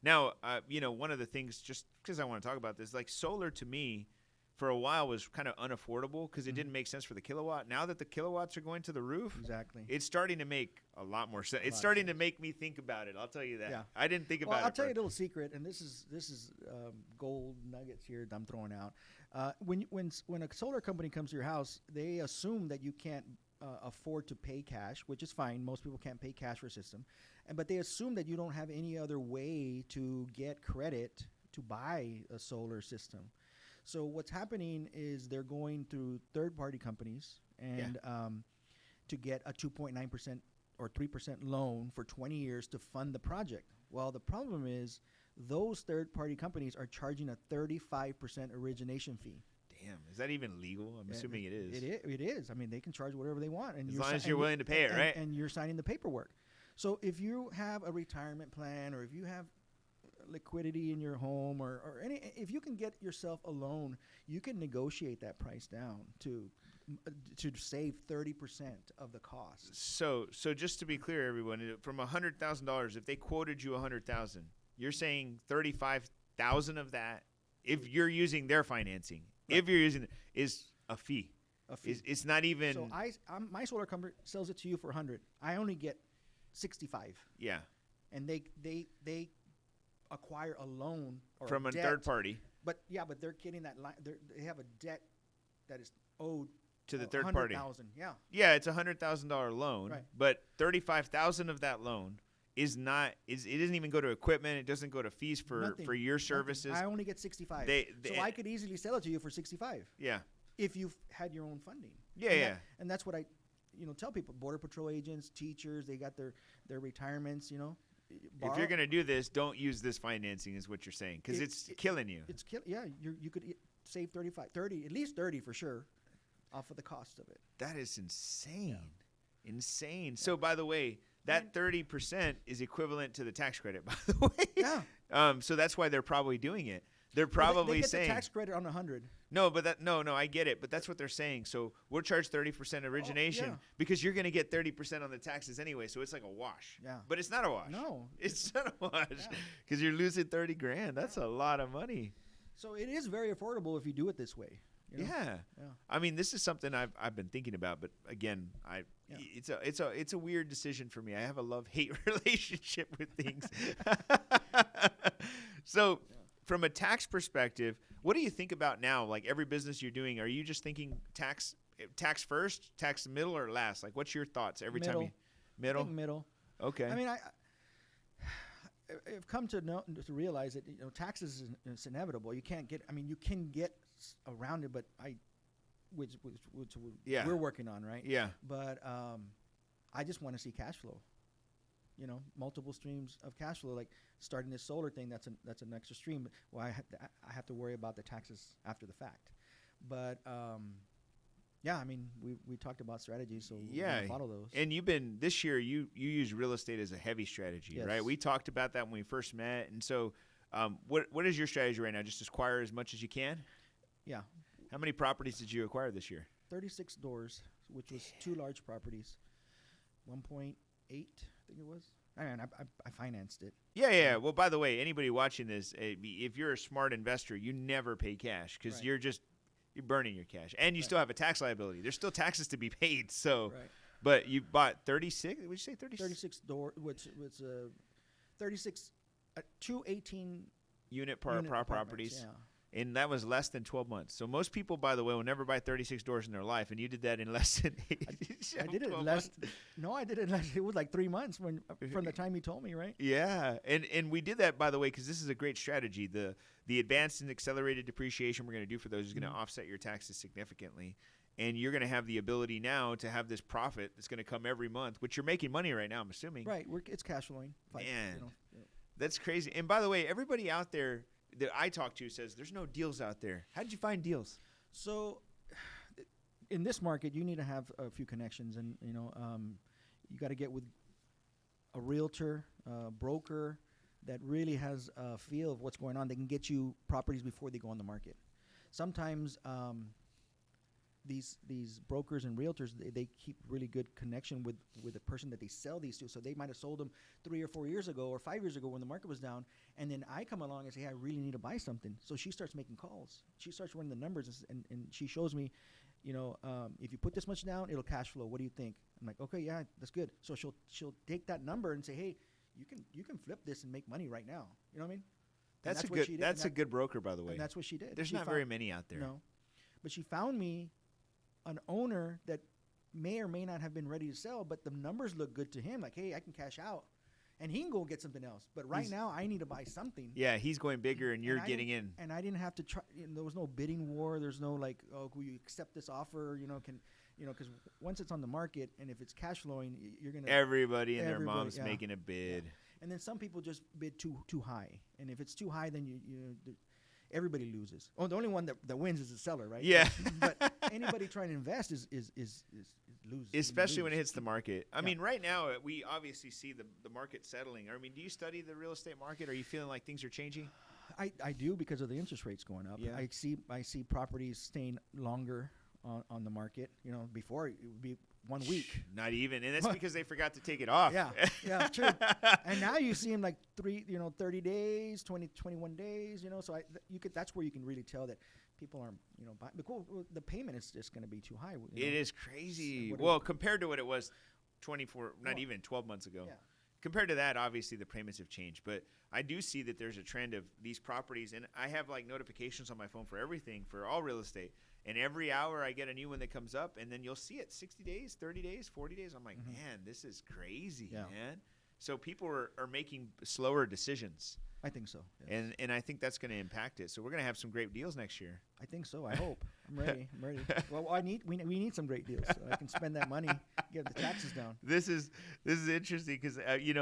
Now, one of the things, just because I want to talk about this, like solar to me, for a while was kind of unaffordable because it didn't make sense for the kilowatt. Now that the kilowatts are going to the roof, Exactly. it's starting to make a lot more sense. It's starting to make me think about it. I'll tell you that. Yeah. I didn't think Well, about it. I'll tell you a little secret, and this is gold nuggets here that I'm throwing out. When a solar company comes to your house, they assume that you can't afford to pay cash, which is fine. Most people can't pay cash for a system, but they assume that you don't have any other way to get credit to buy a solar system. So what's happening is they're going through third-party companies and to get a 2.9% or 3% loan for 20 years to fund the project. Well, the problem is those third-party companies are charging a 35% origination fee. Damn, is that even legal? I'm assuming it is. It is. I mean, they can charge whatever they want. And as long as you're willing to pay it, right? And you're signing the paperwork. So if you have a retirement plan or if you have liquidity in your home or if you can get yourself a loan, you can negotiate that price down to save 30% of the cost. So just to be clear, everyone, from $100,000, if they quoted you $100,000, you're saying 35,000 of that, if you're using their financing, right. If you're using is a fee. It's not even. So my solar company sells it to you for 100. I only get 65. Yeah. And they acquire a loan or from a debt, third party. But they're getting that line. They have a debt that is owed to the third party. Yeah. Yeah, it's $100,000 loan, right. But 35,000 of that loan is not. It doesn't even go to equipment. It doesn't go to fees for your services. I only get 65. So I could easily sell it to you for 65. Yeah. If you've had your own funding. Yeah, and that's what I, tell people. Border Patrol agents, teachers, they got their retirements. If you're going to do this, don't use this financing, is what you're saying, because it's killing you. It's you could save 30, at least 30 for sure, off of the cost of it. That is insane. Yeah. Insane. Yeah. So, by the way, that 30% is equivalent to the tax credit, by the way. Yeah. So that's why they're probably doing it. They're probably they get saying the tax credit on 100. No, but no, I get it. But that's what they're saying. So we'll charge 30% origination because you're going to get 30% on the taxes anyway. So it's like a wash. Yeah. But it's not a wash. No, it's not a wash because you're losing 30 grand. That's a lot of money. So it is very affordable if you do it this way. Yeah. I mean, this is something I've been thinking about, but again, it's a weird decision for me. I have a love-hate relationship with things. So. From a tax perspective, what do you think about now? Like every business you're doing, are you just thinking tax first, tax middle, or last? Like, what's your thoughts every time you middle? I think middle. Okay. I mean, I've come to realize that taxes is inevitable. You can't get. I mean, you can get around it, but which we're working on, right? Yeah. But I just want to see cash flow. Multiple streams of cash flow, like starting this solar thing. That's an extra stream. Well, I have to worry about the taxes after the fact. But I mean, we talked about strategies, so we'll follow those. And this year you use real estate as a heavy strategy, right? We talked about that when we first met. And so, what is your strategy right now? Just acquire as much as you can. Yeah. How many properties did you acquire this year? 36 doors, which was 2 large properties. 1.8. I think it was. I financed it. Yeah. Well, by the way, anybody watching this, if you're a smart investor, you never pay cash because you're burning your cash, and you still have a tax liability. There's still taxes to be paid. So, but you bought 36. Would you say 36? 36 door, which was 36, 2 18 unit properties. Yeah. And that was less than 12 months. So most people, by the way, will never buy 36 doors in their life, and you did that in less than 8. I did it in less. No, I did it less. It was like 3 months from the time you told me, right? Yeah, and we did that, by the way, because this is a great strategy. The advanced and accelerated depreciation we're going to do for those is going to offset your taxes significantly, and you're going to have the ability now to have this profit that's going to come every month, which you're making money right now, I'm assuming. Right, it's cash flowing. Man, that's crazy. And by the way, everybody out there that I talk to says there's no deals out there. How did you find deals? So in this market, you need to have a few connections, and you got to get with a realtor, broker that really has a feel of what's going on. They can get you properties before they go on the market. Sometimes these brokers and realtors, they keep really good connection with the person that they sell these to. So they might have sold them 3 or 4 years ago or 5 years ago when the market was down, and then I come along and say, hey, I really need to buy something. So she starts making calls. She starts running the numbers, and she shows me, if you put this much down, it'll cash flow. What do you think? I'm like, okay, yeah, that's good. So she'll take that number and say, hey, you can flip this and make money right now. You know what I mean? That's a good broker, by the way. And that's what she did. There's not very many out there. No, but she found me an owner that may or may not have been ready to sell, but the numbers look good to him. Like, hey, I can cash out, and he can go get something else. But right now, I need to buy something. Yeah, he's going bigger, and you're getting in. And I didn't have to try. There was no bidding war. There's no like, oh, will you accept this offer? Because once it's on the market, and if it's cash flowing, you're gonna. Everybody and their mom's making a bid. Yeah. And then some people just bid too high, and if it's too high, then everybody loses. Oh, the only one that wins is the seller, right? Yeah. But anybody trying to invest is lose. Especially when it hits the market. I mean, right now we obviously see the market settling. I mean, do you study the real estate market? Are you feeling like things are changing? I do, because of the interest rates going up. Yeah. I see properties staying longer on the market. Before it would be 1 week. Not even, and that's because they forgot to take it off. Yeah, true. And now you see them like 30 days, 21 days. So that's where you can really tell that people aren't, buying. The payment is just going to be too high. It is crazy. Compared to what it was even 12 months ago. Yeah. Compared to that, obviously the payments have changed, but I do see that there's a trend of these properties, and I have like notifications on my phone for everything, for all real estate. And every hour I get a new one that comes up, and then you'll see it 60 days, 30 days, 40 days. I'm like, man, this is crazy, man. So people are making slower decisions. I think so. Yes. And I think that's going to impact it. So we're going to have some great deals next year. I think so. I hope. I'm ready. Well, we need some great deals so I can spend that money, get the taxes down. This is interesting because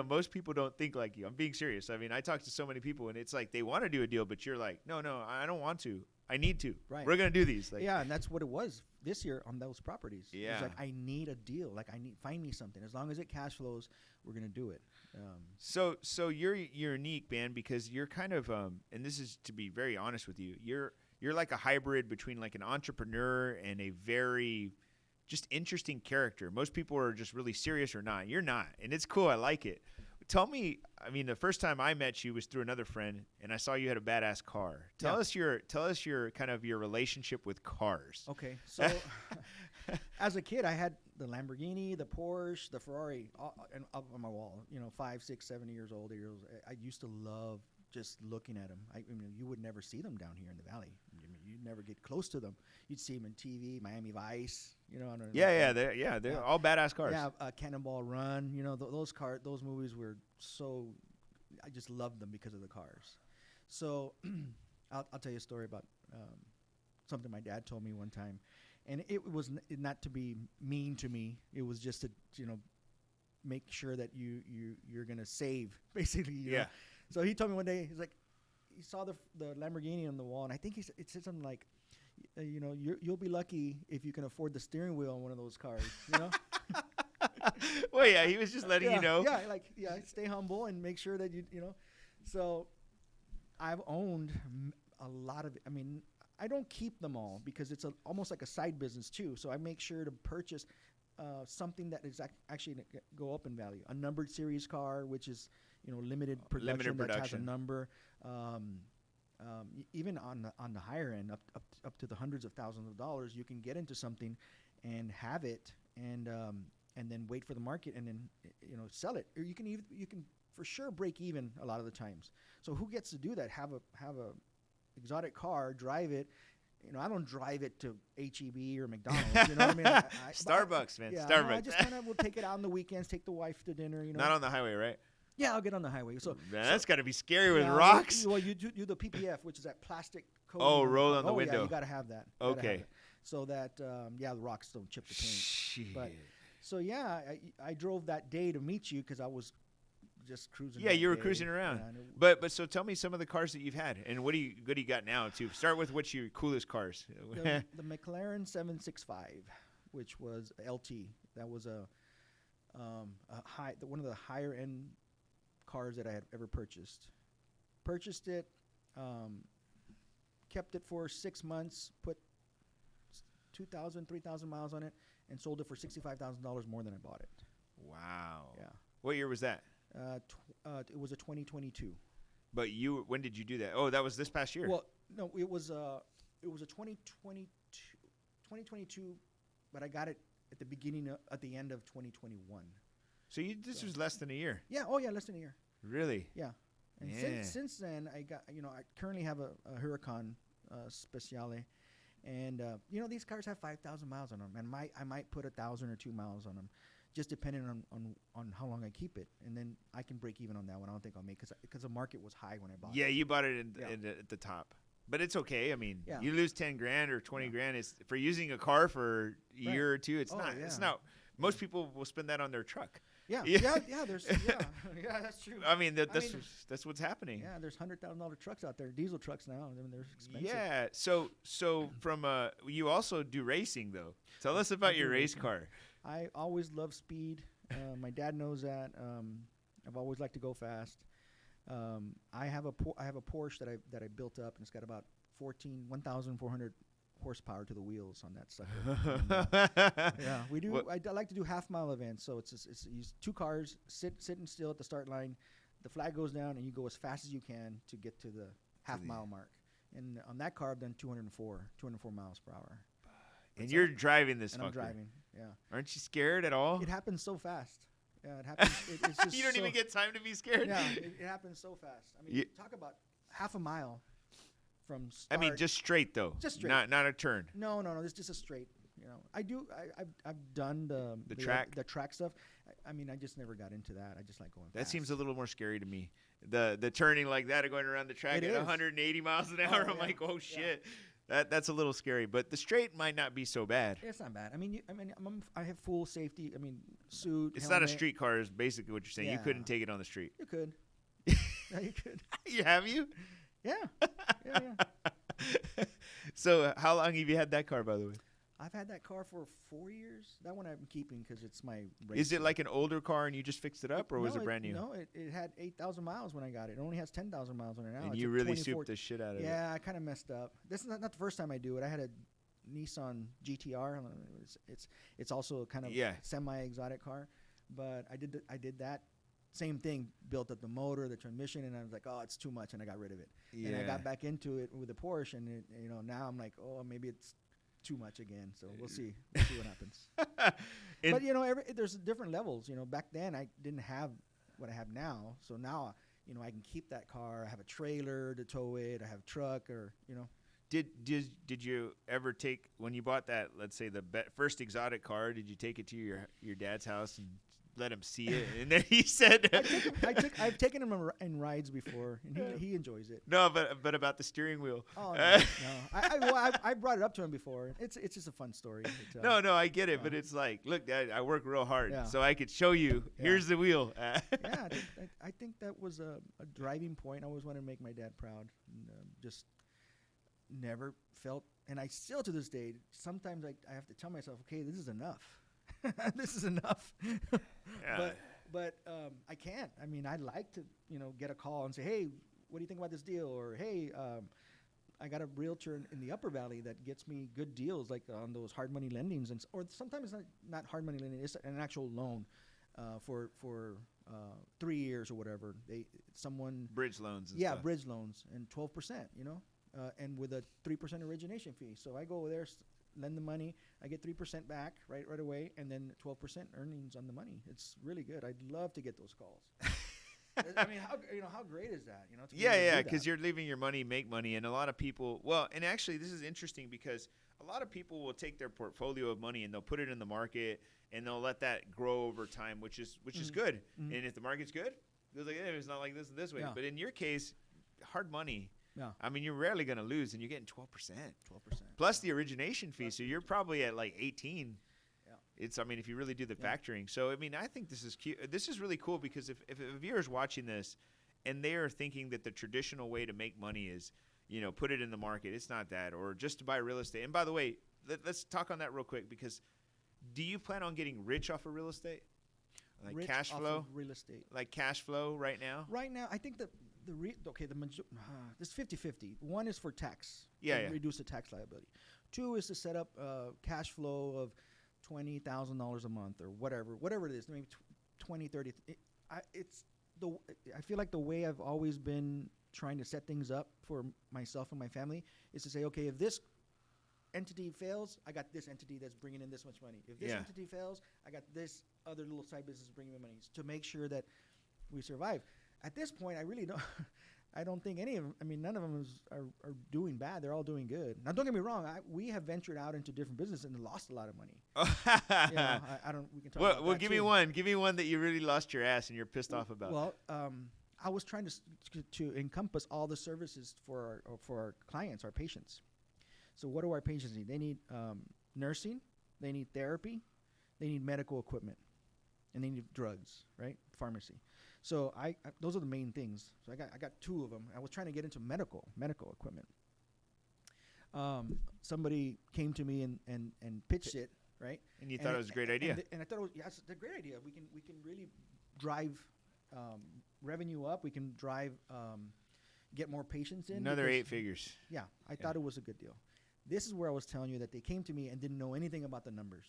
most people don't think like you. I'm being serious. I mean, I talk to so many people, and it's like they want to do a deal, but you're like, no, I don't want to. I need to. Right. We're going to do these. And that's what it was this year on those properties. Yeah. It's like, I need a deal. Like, find me something. As long as it cash flows, we're going to do it. So you're unique, man, because you're kind of, and this is to be very honest with you, you're like a hybrid between like an entrepreneur and a very just interesting character. Most people are just really serious or not. You're not. And it's cool. I like it. Tell me, I mean, the first time I met you was through another friend, and I saw you had a badass car. Tell us your kind of your relationship with cars. Okay, so as a kid, I had the Lamborghini, the Porsche, the Ferrari, and up on my wall. 5, 6, 7 years old. I used to love just looking at them. I mean, you would never see them down here in the valley. You'd never get close to them. You'd see them on TV, Miami Vice. They're all badass cars. Yeah, Cannonball Run. Those movies were so. I just loved them because of the cars. So, I'll tell you a story about something my dad told me one time, and it was not to be mean to me. It was just to make sure that you're gonna save basically. You know? So he told me one day, he's like, he saw the Lamborghini on the wall, and I think it said something like, you'll be lucky if you can afford the steering wheel on one of those cars. Well, yeah, he was just letting you know. Yeah, stay humble and make sure that you know. So I've owned a lot of. I mean, I don't keep them all because it's almost like a side business too. So I make sure to purchase something that is actually go up in value. A numbered series car, which is limited production that has a number. Even on the higher end, up to the hundreds of thousands of dollars, you can get into something and have it, and then wait for the market, and then sell it. Or you can for sure break even a lot of the times. So who gets to do that? Have a exotic car, drive it. I don't drive it to HEB or McDonald's. You know what I mean? Starbucks, man. Yeah, Starbucks. I just kind of will take it out on the weekends, take the wife to dinner. Not on the highway, right? Yeah, I'll get on the highway. So that's got to be scary with rocks. Well, you do the PPF, which is that plastic coat. Oh, roll on the window. Yeah, you got to have that. Okay. So that the rocks don't chip the paint. Shit. But so I drove that day to meet you because I was just cruising. Yeah, you were cruising around. Yeah, but so tell me some of the cars that you've had, and what do you got now too? Start with what's your coolest cars. The McLaren 765, which was LT. That was one of the higher end cars that I had ever purchased. Purchased it, kept it for 6 months, put 2,000, 3,000 miles on it, and sold it for $65,000 more than I bought it. Wow. Yeah. What year was that? It was a 2022. But when did you do that? Oh, that was this past year. Well, no, it was a 2022, but I got it at the end of 2021. So this was less than a year. Yeah. Oh, yeah, less than a year. Really? Yeah. And since then, I currently have a Huracan Speciale, and these cars have 5,000 miles on them, and I might put 1,000 or 2 miles on them, just depending on how long I keep it, and then I can break even on that one. I don't think I'll make because the market was high when I bought it. Yeah, you bought it at the top, but it's okay. I mean, you lose 10 grand or 20 grand. It's for using a car for a year or two. It's not. Yeah. It's not. Most people will spend that on their truck. Yeah. That's true. I mean, that's what's happening. Yeah, there's $100,000 trucks out there, diesel trucks now. I mean, they're expensive. Yeah. So from you also do racing though. Tell us about your race car. I always love speed. My dad knows that. I've always liked to go fast. I have a Porsche that I built up, and it's got about 1,400 horsepower to the wheels on that sucker. Yeah, we do. I like to do half-mile events. So it's use two cars sitting still at the start line. The flag goes down, and you go as fast as you can to get to the half-mile mark. And on that car, I've done 204 miles per hour. And you're driving this. And I'm driving. Yeah. Aren't you scared at all? It happens so fast. Yeah, it happens. It's just you don't even get time to be scared. Yeah, it happens so fast. I mean, talk about half a mile from start. I mean, just straight though. Just straight. Not a turn. No. It's just a straight. I've done the track stuff. I mean, I just never got into that. I just like going. That seems a little more scary to me. The turning like that, going around the track at 180 miles an hour. I'm like, oh shit. Yeah. That's a little scary, but the straight might not be so bad. It's not bad. I mean, I have full safety. I mean, suit. It's helmet. not a street car, is basically what you're saying. Yeah. You couldn't take it on the street. You could. Yeah, you could. Have you? Yeah. So, how long have you had that car, by the way? I've had that car for 4 years. That one I'm keeping because it's my race. Is it like an older car and you just fixed it up, or was it brand new? No, it had 8,000 miles when I got it. It only has 10,000 miles on it now. And you really souped the shit out of it. Yeah, I kind of messed up. This is not the first time I do it. I had a Nissan GTR. It's also kind of semi-exotic car, but I did that same thing. Built up the motor, the transmission, and I was like, oh, it's too much, and I got rid of it. Yeah. And I got back into it with the Porsche, and now I'm like, oh, maybe it's too much again. So we'll see what happens. But there's different levels. Back then I didn't have what I have now. So now I can keep that car. I have a trailer to tow it. I have a truck, or Did you ever take, when you bought that, let's say the first exotic car, did you take it to your dad's house and let him see it? And then he said, I've taken him in rides before, and he enjoys it. No, but about the steering wheel. Oh no. I brought it up to him before. It's just a fun story. No, I get it, but it's like, look, Dad, I work real hard, so I could show you. Here's the wheel. I think that was a driving point. I always wanted to make my dad proud. And, just never felt, and I still to this day, sometimes I have to tell myself, okay, this is enough. This is enough. But I can't. I mean, I'd like to, get a call and say, hey, what do you think about this deal? Or, hey, I got a realtor in the Upper Valley that gets me good deals, like on those hard money lendings, or sometimes it's not hard money lending. It's an actual loan for 3 years or whatever. Bridge loans. And stuff. Bridge loans, and 12%. And with a 3% origination fee. So I go over there, lend the money, I get 3% back right away, and then 12% earnings on the money. It's really good. I'd love to get those calls. I mean, how great is that? Because you're leaving your money, make money, and a lot of people. Well, and actually, this is interesting because a lot of people will take their portfolio of money and they'll put it in the market and they'll let that grow over time, which is good. Mm-hmm. And if the market's good, it's like, it's not like this way. Yeah. But in your case, hard money. Yeah. I mean, you're rarely going to lose, and you're getting 12%. 12%. Plus the origination fee, so you're probably at like 18. Yeah. If you really do the factoring. So, I mean, I think this is cute. This is really cool because if a viewer's watching this and they are thinking that the traditional way to make money is, put it in the market, it's not that, or just to buy real estate. And by the way, let's talk on that real quick because do you plan on getting rich off of real estate? Like rich cash flow? Off of real estate. Like cash flow right now? Right now, I think this 50-50. One is for tax. Yeah. Reduce the tax liability. 2 is to set up cash flow of $20,000 a month or whatever it is, maybe 20, 30. I feel like the way I've always been trying to set things up for myself and my family is to say, okay, if this entity fails, I got this entity that's bringing in this much money. If this entity fails, I got this other little side business bringing in money to make sure that we survive. At this point, I really don't. I don't think any of them. I mean, none of them are doing bad. They're all doing good. Now, don't get me wrong. We have ventured out into different businesses and lost a lot of money. I don't. We can talk about that. Well, give me one. Give me one that you really lost your ass and you're pissed off about. Well, I was trying to encompass all the services for our clients, our patients. So, what do our patients need? They need nursing. They need therapy. They need medical equipment, and they need drugs. Right, pharmacy. So those are the main things. So I got 2 of them. I was trying to get into medical equipment. Somebody came to me and pitched it, right? And you thought it was a great idea. And I thought it's a great idea. We can really drive revenue up. We can drive get more patients in. Another 8 figures. Yeah, I thought it was a good deal. This is where I was telling you that they came to me and didn't know anything about the numbers.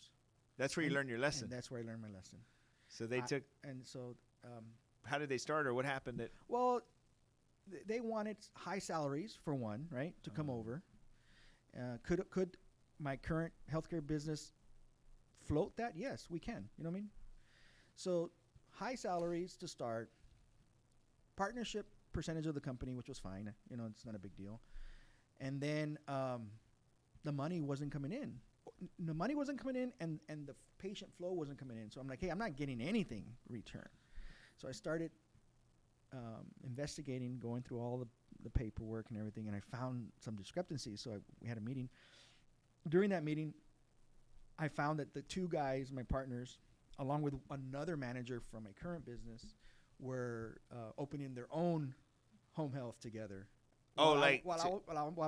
That's where you learned your lesson. And that's where I learned my lesson. So they took. And so. How did they start, or what happened? Well, they wanted high salaries for one, right, to come over. Could my current healthcare business float that? Yes, we can. You know what I mean? So high salaries to start, partnership percentage of the company, which was fine. You know, it's not a big deal. And then the money wasn't coming in. The money wasn't coming in, and the patient flow wasn't coming in. So I'm like, hey, I'm not getting anything return. So I started investigating, going through all the paperwork and everything, and I found some discrepancies. So we had a meeting. During that meeting, I found that the 2 guys, my partners, along with another manager from my current business, were opening their own home health together. While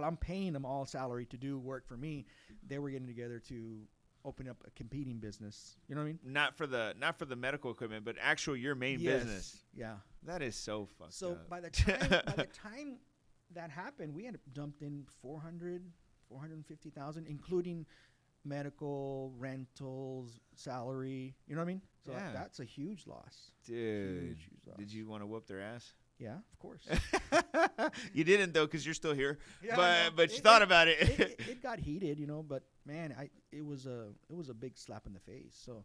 I'm paying them all salary to do work for me, they were getting together to open up a competing business. You know what I mean? Not for the medical equipment, but actual your main business. Yeah. That is so fucked up. So by the time that happened, we had dumped in $450,000, including medical, rentals, salary. You know what I mean? So that's a huge loss. Dude, huge loss. Did you want to whoop their ass? Yeah, of course. You didn't though, because you're still here. Yeah, but you thought about it. It got heated, you know. But man, it was a big slap in the face. So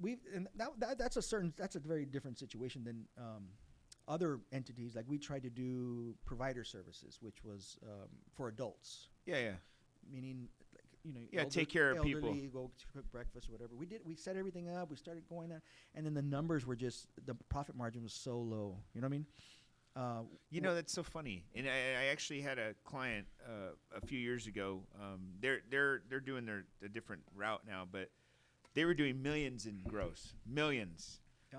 that's a very different situation than other entities. Like we tried to do provider services, which was for adults. Yeah. Meaning, like, you know, take care of people. Go to cook breakfast or whatever. We set everything up. We started going there, and then the numbers were just, the profit margin was so low. You know what I mean? That's so funny. And I actually had a client a few years ago. They're doing a different route now, but they were doing millions in gross,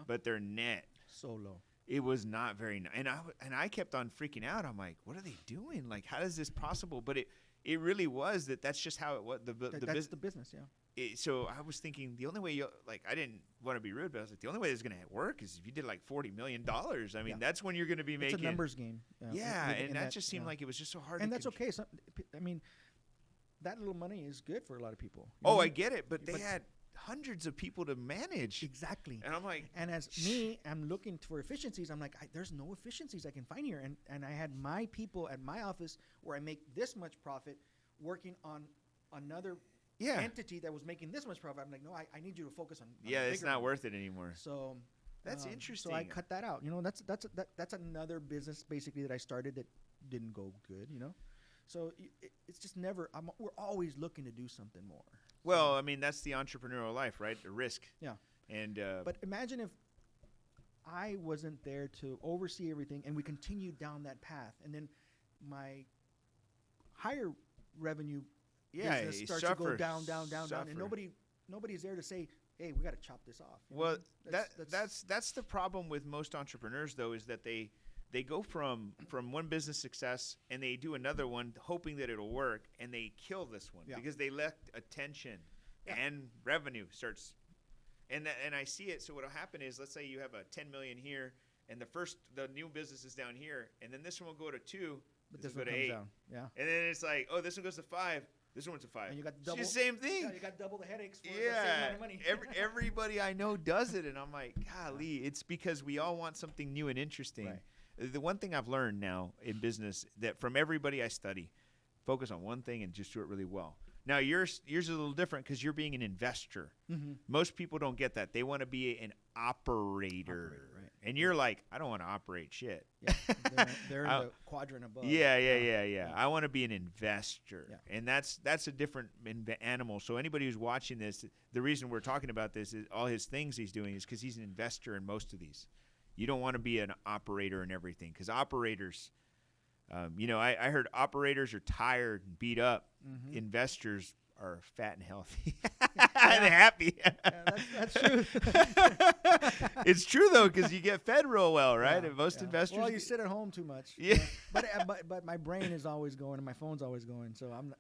but their net so low. It was not very nice. And I kept on freaking out. I'm like, what are they doing? Like, how is this possible? But it really was that's just how it was. That's the business, yeah. So I was thinking the only way I didn't want to be rude, but I was like, the only way this is going to work is if you did like $40 million. I mean, that's when you're going to be making. It's a numbers game. And that just seemed like it was just so hard. And that's okay. So, I mean, that little money is good for a lot of people. I get it, but they had hundreds of people to manage. Exactly. And I'm like, and as me, I'm looking for efficiencies. I'm like, there's no efficiencies I can find here. And I had my people at my office where I make this much profit working on another entity that was making this much profit. I'm like, no, I need you to focus on it's not worth it anymore. So that's interesting. So I cut that out. You know, that's another business basically that I started that didn't go good, you know. So it's just never. We're always looking to do something more. Well, I mean, that's the entrepreneurial life, right? The risk. Yeah. And but imagine if I wasn't there to oversee everything, and we continued down that path, and then my higher revenue business starts to go down, and nobody's there to say, hey, we got to chop this off. Well, that's the problem with most entrepreneurs, though, is that they go from one business success and they do another one hoping that it'll work, and they kill this one because they lacked attention and revenue starts. And I see it. So what'll happen is, let's say you have a 10 million here, and the new business is down here, and then this one will go to 2, but this will one go to comes 8, down. Yeah. And then it's like, oh, this one goes to 5. This one's a 5. And you got It's double. the same thing. Yeah, you got double the headaches for the same Yeah, amount of money. everybody I know does it, and I'm like, golly, it's because we all want something new and interesting. Right. The one thing I've learned now in business that from everybody I study, focus on one thing and just do it really well. Now, yours is a little different because you're being an investor. Mm-hmm. Most people don't get that. They want to be an operator. Right. And you're like, I don't want to operate shit. Yeah, they're in the quadrant above. Yeah. I want to be an investor. Yeah. And that's a different animal. So anybody who's watching this, the reason we're talking about this is all his things he's doing is because he's an investor in most of these. You don't want to be an operator in everything because operators – I heard operators are tired and beat up. Mm-hmm. Investors are fat and healthy and happy. That's true. It's true, though, because you get fed real well, right? Yeah, and most investors. Well, you sit at home too much. Yeah. But my brain is always going and my phone's always going. So I'm,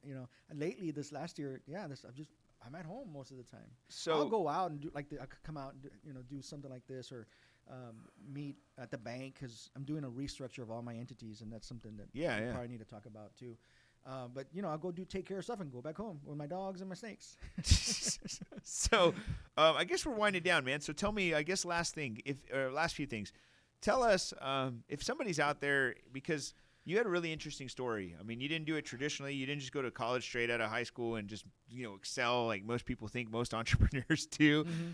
lately this last year, I'm at home most of the time. So I'll go out and I could come out and do something like this or meet at the bank because I'm doing a restructure of all my entities, and that's something that we probably need to talk about too. But I'll go take care of stuff and go back home with my dogs and my snakes. So I guess we're winding down, man. So tell me, I guess last few things. Tell us if somebody's out there, because you had a really interesting story. I mean, you didn't do it traditionally. You didn't just go to college straight out of high school and just excel like most people think most entrepreneurs do. Mm-hmm.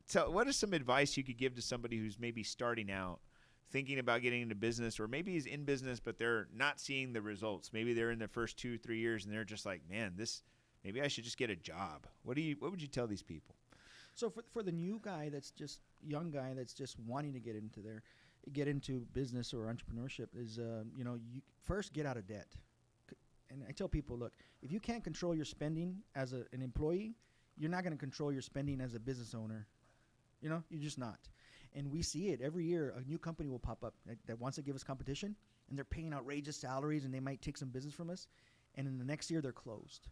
So what is some advice you could give to somebody who's maybe starting out, thinking about getting into business, or maybe he's in business but they're not seeing the results? Maybe they're in the first 2-3 years and they're just like, man, maybe I should just get a job. What would you tell these people? So for the young guy that's just wanting to get into business or entrepreneurship is you first get out of debt. And I tell people, look, if you can't control your spending as an employee, you're not going to control your spending as a business owner. You're just not. And we see it every year. A new company will pop up that wants to give us competition, and they're paying outrageous salaries, and they might take some business from us. And in the next year, they're closed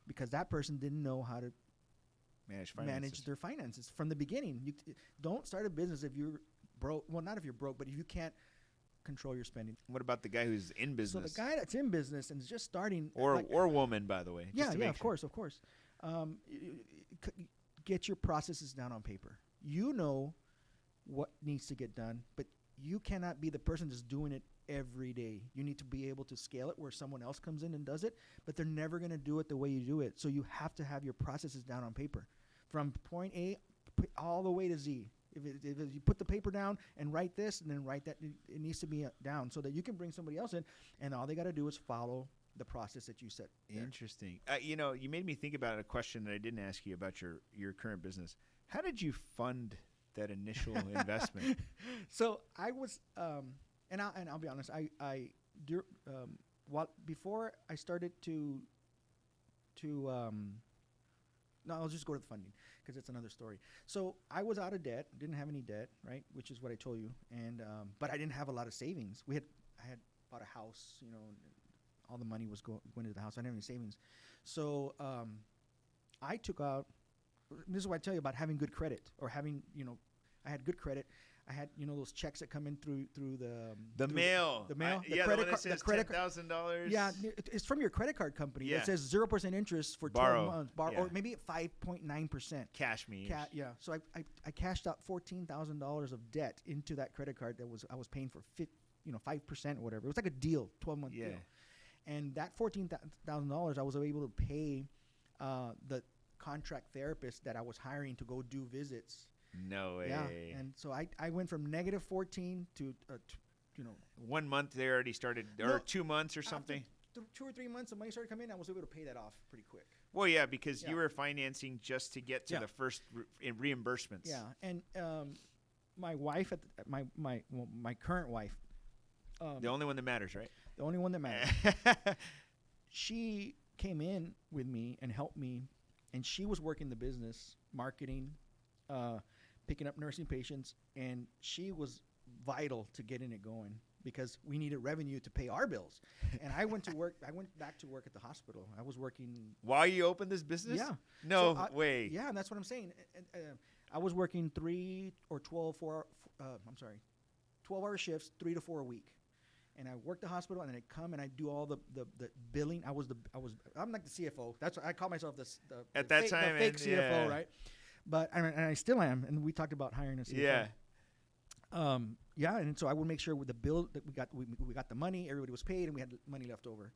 because that person didn't know how to manage their finances from the beginning. You don't start a business if you're broke. Well, not if you're broke, but if you can't control your spending. What about the guy who's in business? So the guy that's in business and is just starting, or woman, by the way. Of course. Get your processes down on paper. You know what needs to get done, but you cannot be the person that's doing it every day. You need to be able to scale it where someone else comes in and does it, but they're never going to do it the way you do it. So you have to have your processes down on paper from point A all the way to Z. If you put the paper down and write this and then write that, it needs to be down so that you can bring somebody else in, and all they got to do is follow the process that you set there. Interesting. You made me think about a question that I didn't ask you about your current business. How did you fund that initial investment? So I was, and I'll be honest, before I started no, I'll just go to the funding because it's another story. So I was out of debt, didn't have any debt, right, which is what I told you, and but I didn't have a lot of savings. I had bought a house, and all the money was going into the house. I didn't have any savings, so I took out. This is what I tell you about having good credit or having, I had good credit. I had, those checks that come in through the mail. The mail. The credit card. Says $10,000. Yeah, it's from your credit card company. Yeah. It says 0% interest for 12 months. Or maybe 5.9%. Cash me. Yeah. So I cashed out $14,000 of debt into that credit card I was paying for 5% or whatever. It was like a deal, 12-month deal. And that $14,000 I was able to pay the contract therapist that I was hiring to go do visits. No way. Yeah, and so I went from negative 14 to 1 month they already started, or 2 months or something. 2 or 3 months, the money started coming in. I was able to pay that off pretty quick. Well, yeah, because you were financing just to get to the first reimbursements. Yeah, and my wife my current wife. The only one that matters, right? The only one that matters. She came in with me and helped me, and she was working the business, marketing, picking up nursing patients, and she was vital to getting it going because we needed revenue to pay our bills. And I went back to work at the hospital. I was working while you opened this business. Yeah. No way. Yeah, and that's what I'm saying. I was working 12-hour shifts, 3 to 4 a week. and I work the hospital, and then I come and I do all the billing. I'm like the CFO. That's what I call myself, the fake CFO, yeah. right? But and I still am. And we talked about hiring a CFO. Yeah. And so I would make sure with the bill that we got the money, everybody was paid, and we had money left over.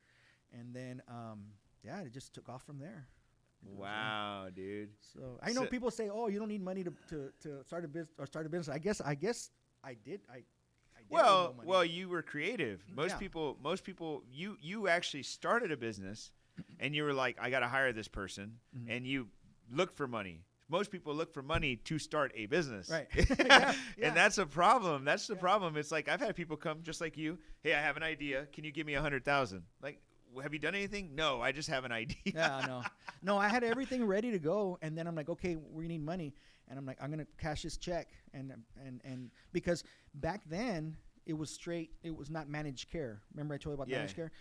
And then it just took off from there. Wow, dude. So I know people say, "Oh, you don't need money to start a business or start a business." I guess I did. I well, you were creative. Most people, you actually started a business, and you were like, "I got to hire this person," and you look for money. Most people look for money to start a business. Right. And that's a problem. That's the problem. It's like, I've had people come just like you. Hey, I have an idea. Can you give me 100,000? Like, have you done anything? No, I just have an idea. Yeah, no, I had everything ready to go. And then I'm like, okay, we need money. And I'm like, I'm going to cash this check. And because back then, it was not managed care. Remember I told you about managed care?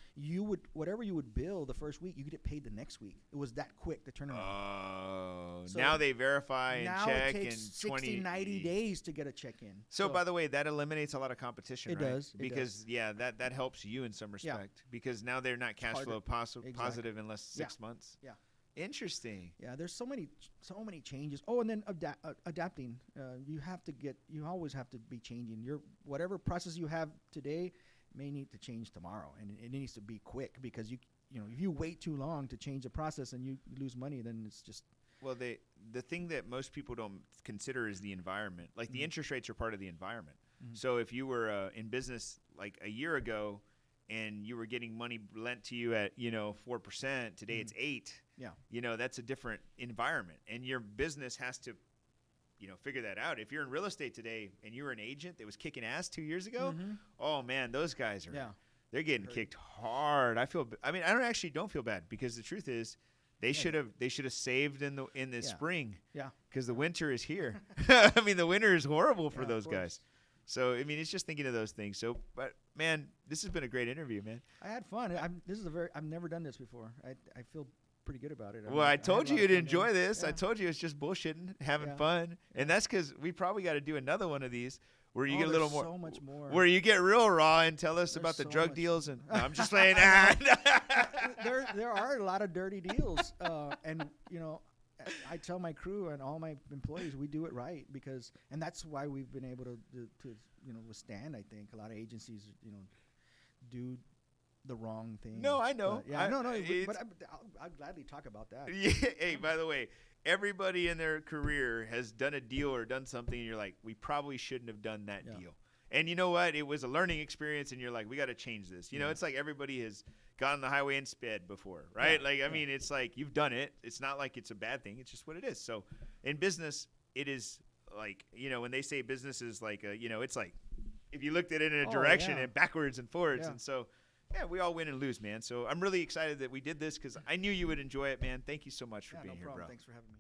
Whatever you would bill the first week, you could get paid the next week. It was that quick, the turnaround. Oh, so now they verify and check. Now it takes 60, 90 days to get a check in. So by the way, that eliminates a lot of competition, right? It does. Because, that helps you in some respect. Because now they're not cash flow positive in less 6 months. Yeah. Interesting. Yeah, there's so many changes. Oh, and then adapting. You always have to be changing. Whatever process you have today may need to change tomorrow, and it needs to be quick, because if you wait too long to change the process and you lose money, then it's just. Well, the thing that most people don't consider is the environment. Like the interest rates are part of the environment. Mm-hmm. So if you were in business like a year ago, and you were getting money lent to you at 4%, today it's 8%. Yeah. That's a different environment, and your business has to, figure that out. If you're in real estate today and you were an agent that was kicking ass 2 years ago, oh man, those guys are, they're getting kicked hard. I don't feel bad, because the truth is, they should have saved in the spring. Yeah. Because the winter is here. I mean, the winter is horrible for those guys. So, I mean, it's just thinking of those things. So, but man, this has been a great interview, man. I had fun. I've never done this before. I feel pretty good about it. I told you you'd enjoy this. I told you it's just bullshitting, having fun. And that's because we probably got to do another one of these where you get a little more. So much more. Where you get real raw and tell us about the drug deals. And no, I'm just playing. There are a lot of dirty deals. And, I tell my crew and all my employees, we do it right, and that's why we've been able to withstand. I think a lot of agencies, do the wrong thing. No, I know. But I'll gladly talk about that. Yeah. Hey, by the way, everybody in their career has done a deal or done something, and you're like, we probably shouldn't have done that deal. And you know what? It was a learning experience, and you're like, we got to change this. It's like everybody has gone on the highway and sped before, right? I mean, it's like you've done it. It's not like it's a bad thing. It's just what it is. So in business, it is like, when they say business is like, it's like if you looked at it in a direction and backwards and forwards. And so, we all win and lose, man. So I'm really excited that we did this, because I knew you would enjoy it, man. Thank you so much for being here, bro. Thanks for having me.